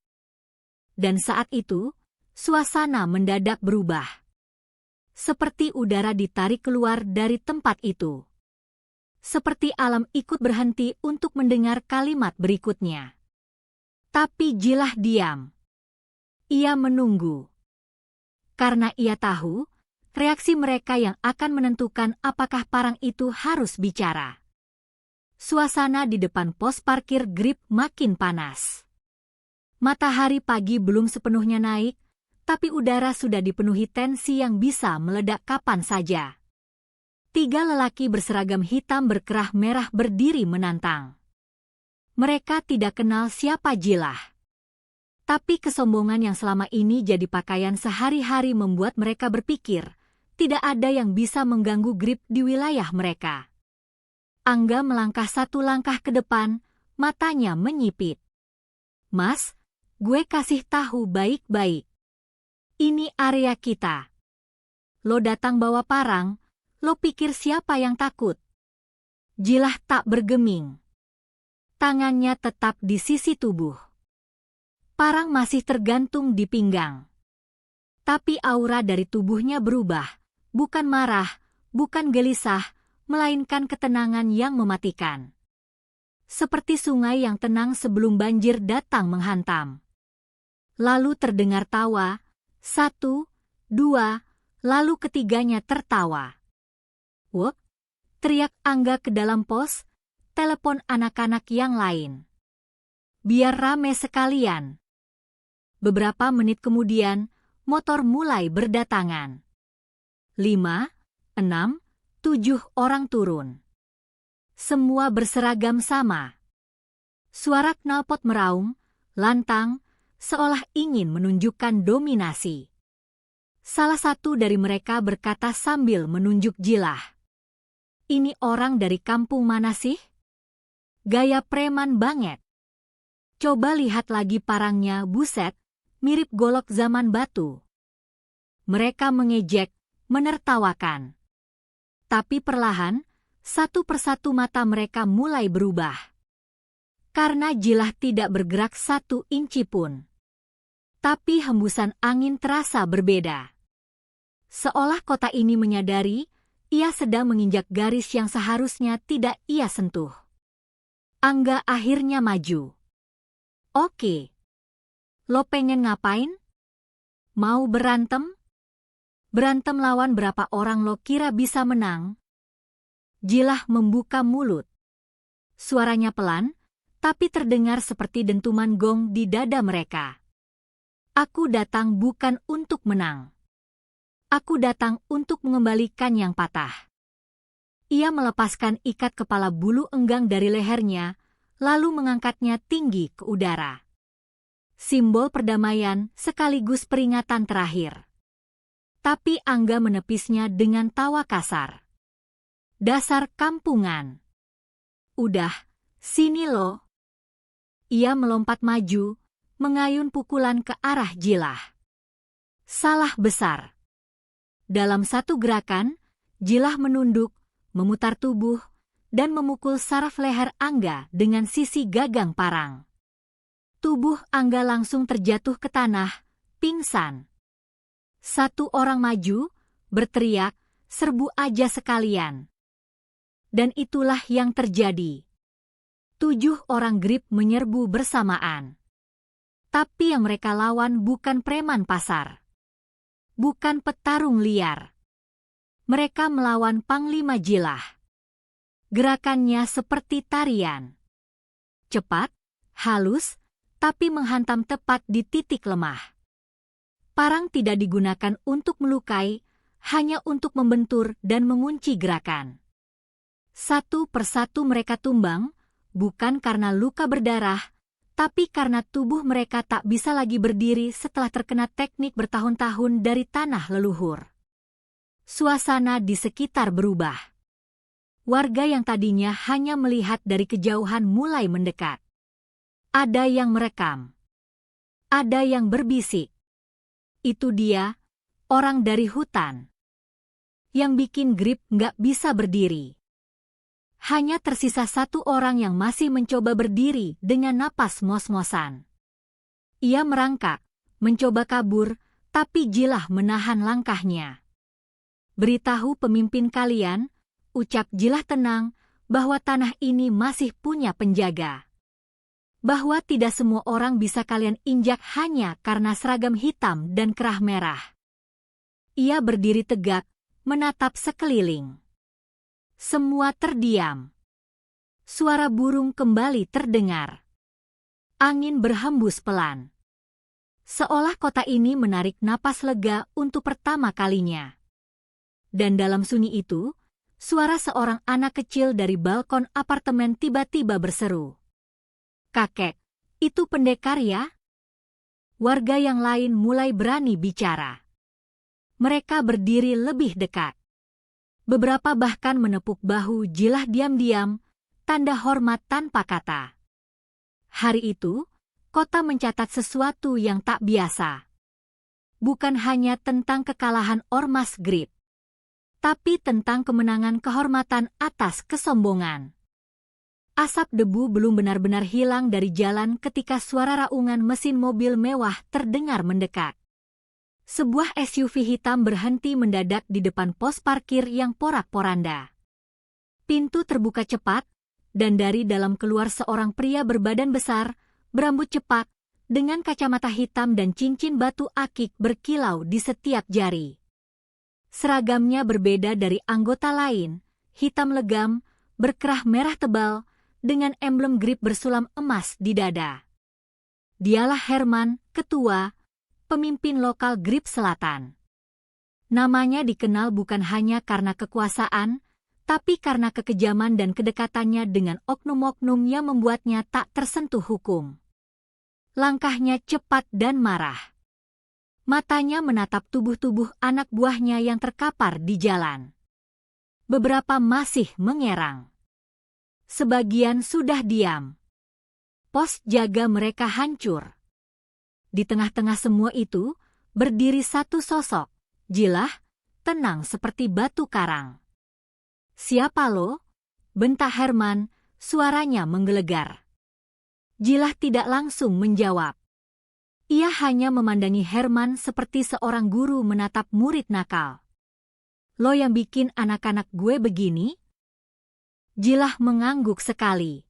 Dan saat itu, suasana mendadak berubah. Seperti udara ditarik keluar dari tempat itu. Seperti alam ikut berhenti untuk mendengar kalimat berikutnya. Tapi Jilah diam. Ia menunggu. Karena ia tahu, reaksi mereka yang akan menentukan apakah parang itu harus bicara. Suasana di depan pos parkir Grip makin panas. Matahari pagi belum sepenuhnya naik, tapi udara sudah dipenuhi tensi yang bisa meledak kapan saja. 3 lelaki berseragam hitam berkerah merah berdiri menantang. Mereka tidak kenal siapa Jilah. Tapi kesombongan yang selama ini jadi pakaian sehari-hari membuat mereka berpikir, tidak ada yang bisa mengganggu Grip di wilayah mereka. Angga melangkah satu langkah ke depan, matanya menyipit. Mas, gue kasih tahu baik-baik. Ini area kita. Lo datang bawa parang, lo pikir siapa yang takut? Jilah tak bergeming. Tangannya tetap di sisi tubuh. Parang masih tergantung di pinggang. Tapi aura dari tubuhnya berubah, bukan marah, bukan gelisah, melainkan ketenangan yang mematikan. Seperti sungai yang tenang sebelum banjir datang menghantam. Lalu terdengar tawa, 1, 2, lalu ketiganya tertawa. Wop, teriak Angga ke dalam pos, telepon anak-anak yang lain. Biar rame sekalian. Beberapa menit kemudian, motor mulai berdatangan. 5, 6, 7 orang turun. Semua berseragam sama. Suara knalpot meraung, lantang, seolah ingin menunjukkan dominasi. Salah satu dari mereka berkata sambil menunjuk Jilah. Ini orang dari kampung mana sih? Gaya preman banget. Coba lihat lagi parangnya, buset, mirip golok zaman batu. Mereka mengejek, menertawakan. Tapi perlahan, satu persatu mata mereka mulai berubah. Karena Jilah tidak bergerak 1 inci pun. Tapi hembusan angin terasa berbeda. Seolah kota ini menyadari, ia sedang menginjak garis yang seharusnya tidak ia sentuh. Angga akhirnya maju. Oke. Lo pengen ngapain? Mau berantem? Berantem lawan berapa orang lo kira bisa menang? Jilah membuka mulut. Suaranya pelan, tapi terdengar seperti dentuman gong di dada mereka. Aku datang bukan untuk menang. Aku datang untuk mengembalikan yang patah. Ia melepaskan ikat kepala bulu enggang dari lehernya, lalu mengangkatnya tinggi ke udara. Simbol perdamaian sekaligus peringatan terakhir. Tapi Angga menepisnya dengan tawa kasar. Dasar kampungan. Udah, sini lo. Ia melompat maju, mengayun pukulan ke arah Jilah. Salah besar. Dalam satu gerakan, Jilah menunduk, memutar tubuh, dan memukul saraf leher Angga dengan sisi gagang parang. Tubuh Angga langsung terjatuh ke tanah, pingsan. Satu orang maju, berteriak, serbu aja sekalian. Dan itulah yang terjadi. 7 orang Grip menyerbu bersamaan. Tapi yang mereka lawan bukan preman pasar. Bukan petarung liar. Mereka melawan Panglima Jilah. Gerakannya seperti tarian. Cepat, halus, tapi menghantam tepat di titik lemah. Parang tidak digunakan untuk melukai, hanya untuk membentur dan mengunci gerakan. Satu persatu mereka tumbang, bukan karena luka berdarah, tapi karena tubuh mereka tak bisa lagi berdiri setelah terkena teknik bertahun-tahun dari tanah leluhur. Suasana di sekitar berubah. Warga yang tadinya hanya melihat dari kejauhan mulai mendekat. Ada yang merekam. Ada yang berbisik. Itu dia, orang dari hutan. Yang bikin Grip nggak bisa berdiri. Hanya tersisa satu orang yang masih mencoba berdiri dengan napas ngos-ngosan. Ia merangkak, mencoba kabur, tapi Jilah menahan langkahnya. Beritahu pemimpin kalian, ucap Jilah tenang, bahwa tanah ini masih punya penjaga. Bahwa tidak semua orang bisa kalian injak hanya karena seragam hitam dan kerah merah. Ia berdiri tegak, menatap sekeliling. Semua terdiam. Suara burung kembali terdengar. Angin berhembus pelan. Seolah kota ini menarik napas lega untuk pertama kalinya. Dan dalam sunyi itu, suara seorang anak kecil dari balkon apartemen tiba-tiba berseru. Kakek, itu pendekar ya? Warga yang lain mulai berani bicara. Mereka berdiri lebih dekat. Beberapa bahkan menepuk bahu Jilah diam-diam, tanda hormat tanpa kata. Hari itu, kota mencatat sesuatu yang tak biasa. Bukan hanya tentang kekalahan Ormas Grip, tapi tentang kemenangan kehormatan atas kesombongan. Asap debu belum benar-benar hilang dari jalan ketika suara raungan mesin mobil mewah terdengar mendekat. Sebuah SUV hitam berhenti mendadak di depan pos parkir yang porak-poranda. Pintu terbuka cepat, dan dari dalam keluar seorang pria berbadan besar, berambut cepat, dengan kacamata hitam dan cincin batu akik berkilau di setiap jari. Seragamnya berbeda dari anggota lain, hitam legam, berkerah merah tebal, dengan emblem Grip bersulam emas di dada. Dialah Herman, ketua, pemimpin lokal Grip Selatan. Namanya dikenal bukan hanya karena kekuasaan, tapi karena kekejaman dan kedekatannya dengan oknum-oknum yang membuatnya tak tersentuh hukum. Langkahnya cepat dan marah. Matanya menatap tubuh-tubuh anak buahnya yang terkapar di jalan. Beberapa masih mengerang. Sebagian sudah diam. Pos jaga mereka hancur. Di tengah-tengah semua itu, berdiri satu sosok, Jilah, tenang seperti batu karang. "Siapa lo?" bentak Herman, suaranya menggelegar. Jilah tidak langsung menjawab. Ia hanya memandangi Herman seperti seorang guru menatap murid nakal. "Lo yang bikin anak-anak gue begini?" Jilah mengangguk sekali.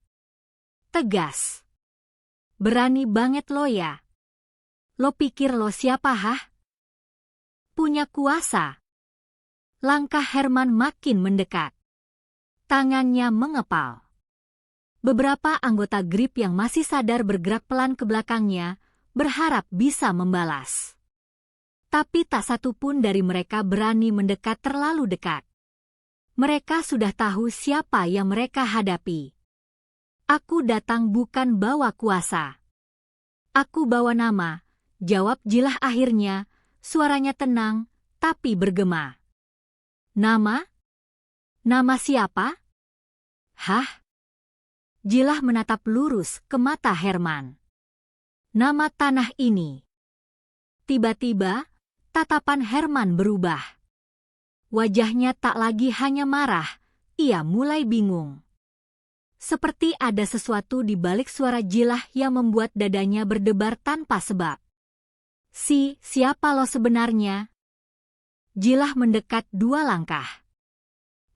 Tegas. "Berani banget lo ya? Lo pikir lo siapa hah? Punya kuasa?" Langkah Herman makin mendekat. Tangannya mengepal. Beberapa anggota Grip yang masih sadar bergerak pelan ke belakangnya, berharap bisa membalas. Tapi tak satu pun dari mereka berani mendekat terlalu dekat. Mereka sudah tahu siapa yang mereka hadapi. "Aku datang bukan bawa kuasa. Aku bawa nama," jawab Jilah akhirnya, suaranya tenang, tapi bergema. "Nama? Nama siapa?" "Hah?" Jilah menatap lurus ke mata Herman. "Nama tanah ini." Tiba-tiba, tatapan Herman berubah. Wajahnya tak lagi hanya marah, ia mulai bingung. Seperti ada sesuatu di balik suara Jilah yang membuat dadanya berdebar tanpa sebab. Siapa lo sebenarnya?" Jilah mendekat 2 langkah.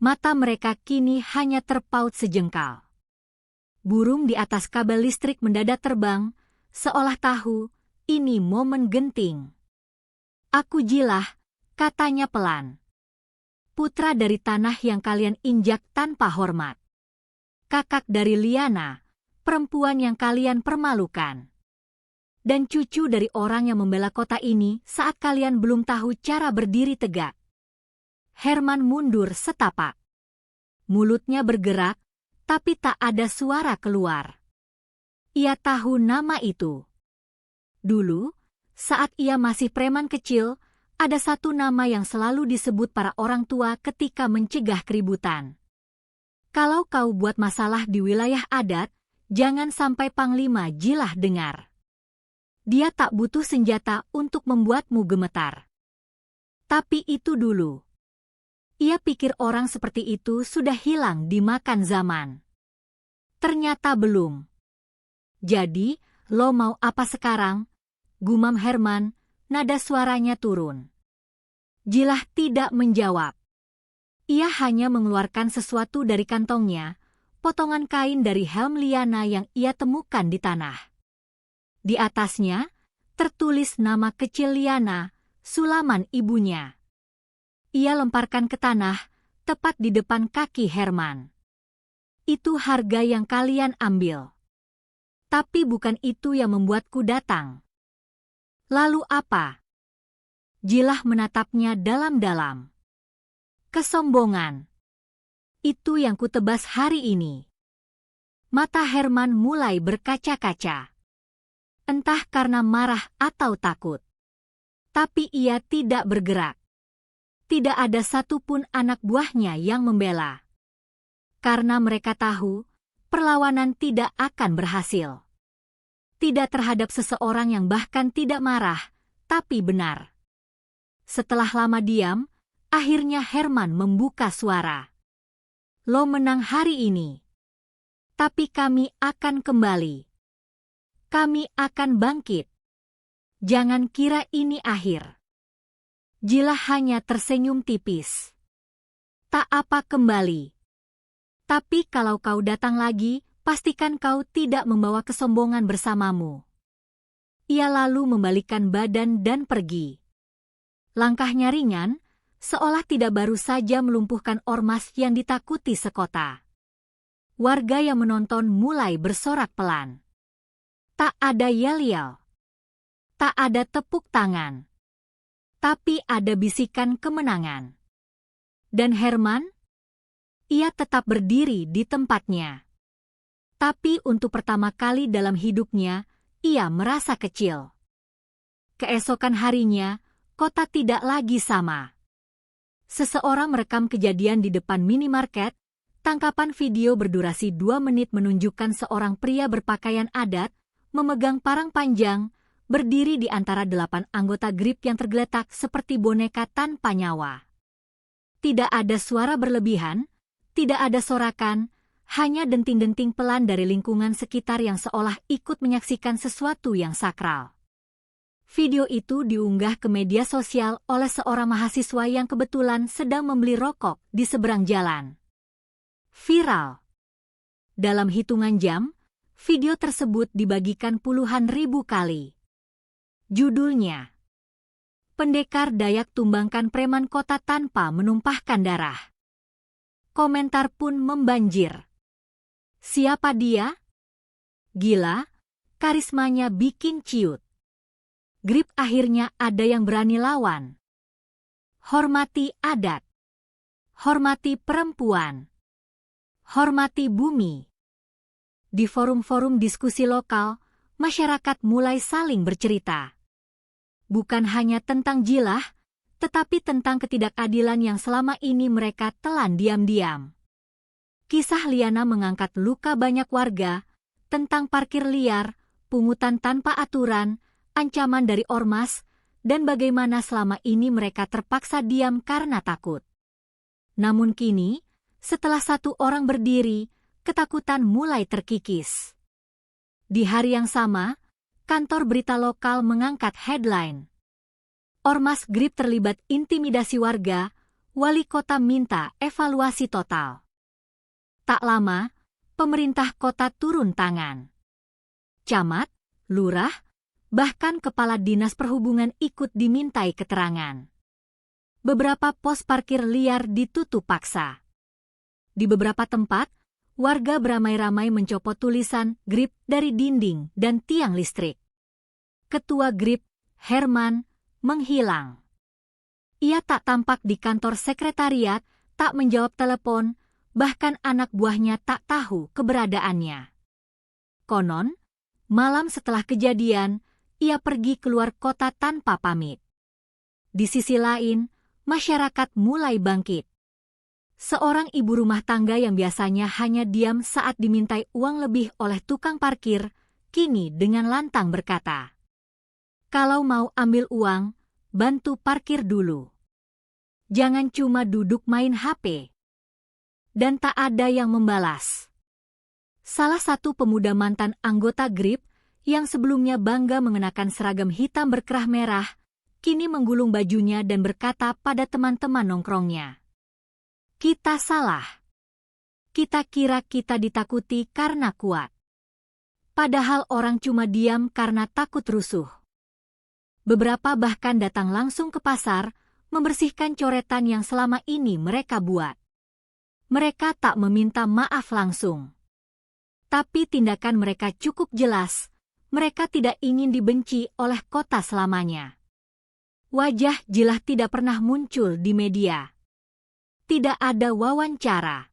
Mata mereka kini hanya terpaut sejengkal. Burung di atas kabel listrik mendadak terbang, seolah tahu, ini momen genting. "Aku Jilah," katanya pelan. "Putra dari tanah yang kalian injak tanpa hormat. Kakak dari Liana, perempuan yang kalian permalukan. Dan cucu dari orang yang membela kota ini saat kalian belum tahu cara berdiri tegak." Herman mundur setapak. Mulutnya bergerak, tapi tak ada suara keluar. Ia tahu nama itu. Dulu, saat ia masih preman kecil, ada satu nama yang selalu disebut para orang tua ketika mencegah keributan. "Kalau kau buat masalah di wilayah adat, jangan sampai Panglima Jilah dengar. Dia tak butuh senjata untuk membuatmu gemetar." Tapi itu dulu. Ia pikir orang seperti itu sudah hilang dimakan zaman. Ternyata belum. "Jadi, lo mau apa sekarang?" gumam Herman, nada suaranya turun. Jilah tidak menjawab. Ia hanya mengeluarkan sesuatu dari kantongnya, potongan kain dari helm Liana yang ia temukan di tanah. Di atasnya, tertulis nama kecil Liana, sulaman ibunya. Ia lemparkan ke tanah, tepat di depan kaki Herman. "Itu harga yang kalian ambil. Tapi bukan itu yang membuatku datang." "Lalu apa?" Jilah menatapnya dalam-dalam. "Kesombongan. Itu yang kutebas hari ini." Mata Herman mulai berkaca-kaca. entah karena marah atau takut. Tapi ia tidak bergerak. Tidak ada satupun anak buahnya yang membela. Karena mereka tahu, perlawanan tidak akan berhasil. Tidak terhadap seseorang yang bahkan tidak marah, tapi benar. Setelah lama diam, akhirnya Herman membuka suara. Lo menang hari ini. Tapi kami akan kembali. Kami akan bangkit. Jangan kira ini akhir. Jilah hanya tersenyum tipis. Tak apa kembali. Tapi kalau kau datang lagi, pastikan kau tidak membawa kesombongan bersamamu. Ia lalu membalikkan badan dan pergi. Langkahnya ringan, seolah tidak baru saja melumpuhkan ormas yang ditakuti sekota. Warga yang menonton mulai bersorak pelan. Tak ada yel-yel. Tak ada tepuk tangan. Tapi ada bisikan kemenangan. Dan Herman? Ia tetap berdiri di tempatnya. Tapi untuk pertama kali dalam hidupnya, ia merasa kecil. Keesokan harinya, kota tidak lagi sama. Seseorang merekam kejadian di depan minimarket. Tangkapan video berdurasi 2 menit menunjukkan seorang pria berpakaian adat, memegang parang panjang, berdiri di antara 8 anggota GRIP yang tergeletak seperti boneka tanpa nyawa. Tidak ada suara berlebihan, tidak ada sorakan, hanya denting-denting pelan dari lingkungan sekitar yang seolah ikut menyaksikan sesuatu yang sakral. Video itu diunggah ke media sosial oleh seorang mahasiswa yang kebetulan sedang membeli rokok di seberang jalan. Viral. Dalam hitungan jam, video tersebut dibagikan puluhan ribu kali. Judulnya, Pendekar Dayak tumbangkan preman kota tanpa menumpahkan darah. Komentar pun membanjir. Siapa dia? Gila, karismanya bikin ciut. GRIP akhirnya ada yang berani lawan. Hormati adat. Hormati perempuan. Hormati bumi. Di forum-forum diskusi lokal, masyarakat mulai saling bercerita. Bukan hanya tentang Jilah, tetapi tentang ketidakadilan yang selama ini mereka telan diam-diam. Kisah Liana mengangkat luka banyak warga, tentang parkir liar, pungutan tanpa aturan, ancaman dari ormas, dan bagaimana selama ini mereka terpaksa diam karena takut. Namun kini, setelah 1 orang berdiri, ketakutan mulai terkikis. Di hari yang sama, kantor berita lokal mengangkat headline. Ormas GRIP terlibat intimidasi warga, wali kota minta evaluasi total. Tak lama, pemerintah kota turun tangan. Camat, lurah, bahkan kepala dinas perhubungan ikut dimintai keterangan. Beberapa pos parkir liar ditutup paksa. Di beberapa tempat, warga beramai-ramai mencopot tulisan GRIP dari dinding dan tiang listrik. Ketua GRIP, Herman, menghilang. Ia tak tampak di kantor sekretariat, tak menjawab telepon, bahkan anak buahnya tak tahu keberadaannya. Konon, malam setelah kejadian, ia pergi keluar kota tanpa pamit. Di sisi lain, masyarakat mulai bangkit. Seorang ibu rumah tangga yang biasanya hanya diam saat dimintai uang lebih oleh tukang parkir, kini dengan lantang berkata, "Kalau mau ambil uang, bantu parkir dulu. Jangan cuma duduk main HP." Dan tak ada yang membalas. Salah satu pemuda mantan anggota GRIP yang sebelumnya bangga mengenakan seragam hitam berkerah merah, kini menggulung bajunya dan berkata pada teman-teman nongkrongnya, "Kita salah. Kita kira kita ditakuti karena kuat. Padahal orang cuma diam karena takut rusuh." Beberapa bahkan datang langsung ke pasar, membersihkan coretan yang selama ini mereka buat. Mereka tak meminta maaf langsung. Tapi tindakan mereka cukup jelas, mereka tidak ingin dibenci oleh kota selamanya. Wajah Jilah tidak pernah muncul di media. Tidak ada wawancara.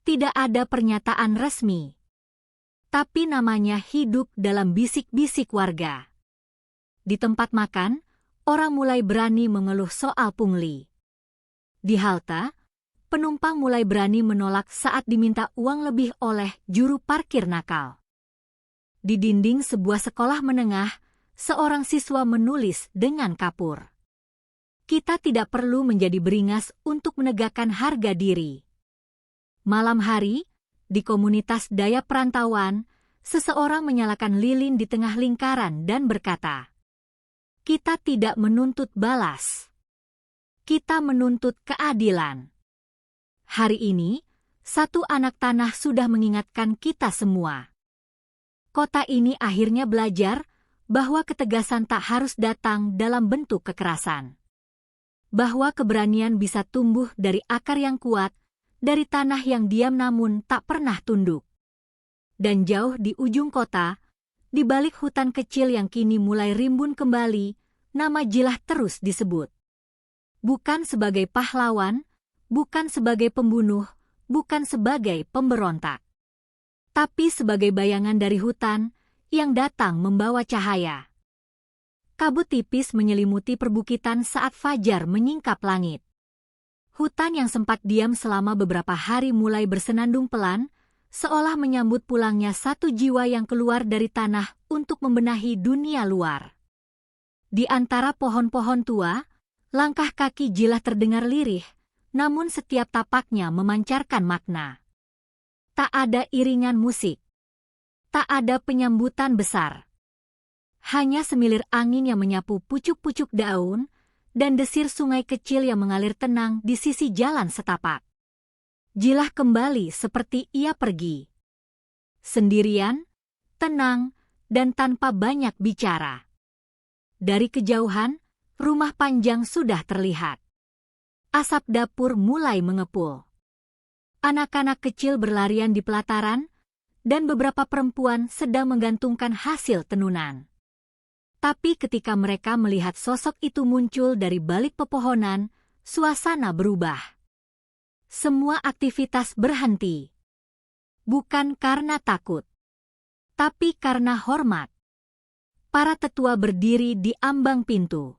Tidak ada pernyataan resmi. tapi namanya hidup dalam bisik-bisik warga. Di tempat makan, orang mulai berani mengeluh soal pungli. Di halte, penumpang mulai berani menolak saat diminta uang lebih oleh juru parkir nakal. Di dinding sebuah sekolah menengah, seorang siswa menulis dengan kapur. Kita tidak perlu menjadi beringas untuk menegakkan harga diri. Malam hari, di komunitas Dayak perantauan, seseorang menyalakan lilin di tengah lingkaran dan berkata, "Kita tidak menuntut balas. Kita menuntut keadilan." Hari ini, satu anak tanah sudah mengingatkan kita semua. Kota ini akhirnya belajar bahwa ketegasan tak harus datang dalam bentuk kekerasan. Bahwa keberanian bisa tumbuh dari akar yang kuat, dari tanah yang diam namun tak pernah tunduk. Dan jauh di ujung kota, di balik hutan kecil yang kini mulai rimbun kembali, nama Jilah terus disebut. Bukan sebagai pahlawan, bukan sebagai pembunuh, bukan sebagai pemberontak. Tapi sebagai bayangan dari hutan yang datang membawa cahaya. Kabut tipis menyelimuti perbukitan saat fajar menyingkap langit. Hutan yang sempat diam selama beberapa hari mulai bersenandung pelan, seolah menyambut pulangnya satu jiwa yang keluar dari tanah untuk membenahi dunia luar. Di antara pohon-pohon tua, langkah kaki Jilah terdengar lirih, namun setiap tapaknya memancarkan makna. Tak ada iringan musik. Tak ada penyambutan besar. Hanya semilir angin yang menyapu pucuk-pucuk daun, dan desir sungai kecil yang mengalir tenang di sisi jalan setapak. Jilah kembali seperti ia pergi. Sendirian, tenang, dan tanpa banyak bicara. Dari kejauhan, rumah panjang sudah terlihat. Asap dapur mulai mengepul. Anak-anak kecil berlarian di pelataran, dan beberapa perempuan sedang menggantungkan hasil tenunan. Tapi ketika mereka melihat sosok itu muncul dari balik pepohonan, suasana berubah. Semua aktivitas berhenti. Bukan karena takut, tapi karena hormat. Para tetua berdiri di ambang pintu.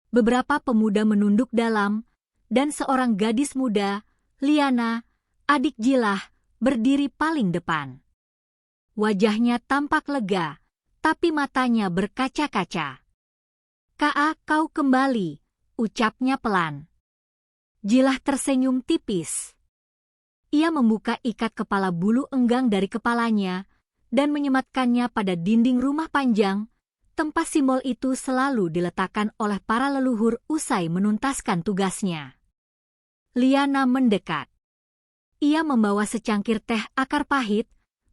Beberapa pemuda menunduk dalam, dan seorang gadis muda, Liana, adik Jilah, berdiri paling depan. Wajahnya tampak lega, tapi matanya berkaca-kaca. "Kaa, kau kembali," ucapnya pelan. Jilah tersenyum tipis. Ia membuka ikat kepala bulu enggang dari kepalanya dan menyematkannya pada dinding rumah panjang, tempat simbol itu selalu diletakkan oleh para leluhur usai menuntaskan tugasnya. Liana mendekat. Ia membawa secangkir teh akar pahit,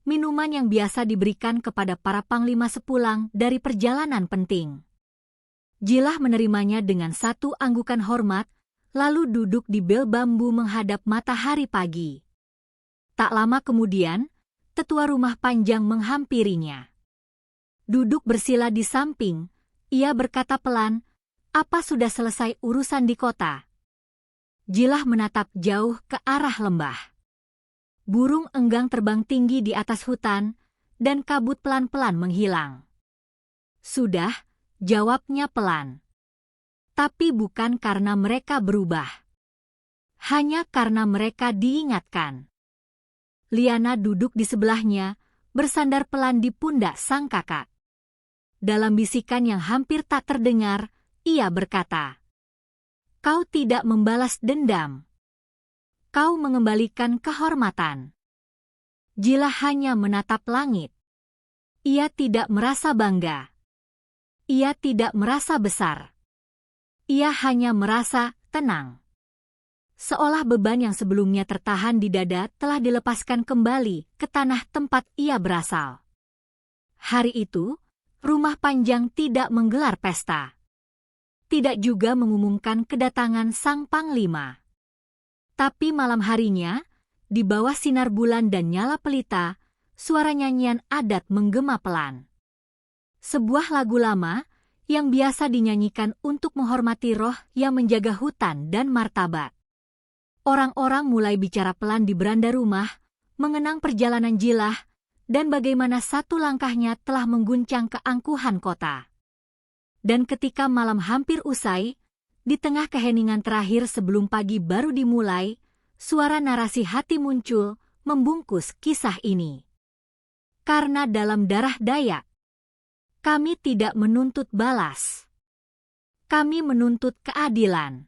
minuman yang biasa diberikan kepada para panglima sepulang dari perjalanan penting. Jilah menerimanya dengan satu anggukan hormat, lalu duduk di bel bambu menghadap matahari pagi. Tak lama kemudian, tetua rumah panjang menghampirinya. Duduk bersila di samping, ia berkata pelan, "Apa sudah selesai urusan di kota?" Jilah menatap jauh ke arah lembah. Burung enggang terbang tinggi di atas hutan, dan kabut pelan-pelan menghilang. "Sudah," jawabnya pelan. Tapi bukan karena mereka berubah. Hanya karena mereka diingatkan. Liana duduk di sebelahnya, bersandar pelan di pundak sang kakak. Dalam bisikan yang hampir tak terdengar, ia berkata, "Kau tidak membalas dendam. Kau mengembalikan kehormatan." Jilah hanya menatap langit. Ia tidak merasa bangga. Ia tidak merasa besar. Ia hanya merasa tenang. Seolah beban yang sebelumnya tertahan di dada telah dilepaskan kembali ke tanah tempat ia berasal. Hari itu, rumah panjang tidak menggelar pesta. Tidak juga mengumumkan kedatangan sang panglima. Tapi malam harinya, di bawah sinar bulan dan nyala pelita, suara nyanyian adat menggema pelan. Sebuah lagu lama yang biasa dinyanyikan untuk menghormati roh yang menjaga hutan dan martabat. Orang-orang mulai bicara pelan di beranda rumah, mengenang perjalanan Jilah, dan bagaimana satu langkahnya telah mengguncang keangkuhan kota. Dan ketika malam hampir usai, di tengah keheningan terakhir sebelum pagi baru dimulai, suara narasi hati muncul, membungkus kisah ini. Karena dalam darah Dayak, kami tidak menuntut balas. Kami menuntut keadilan.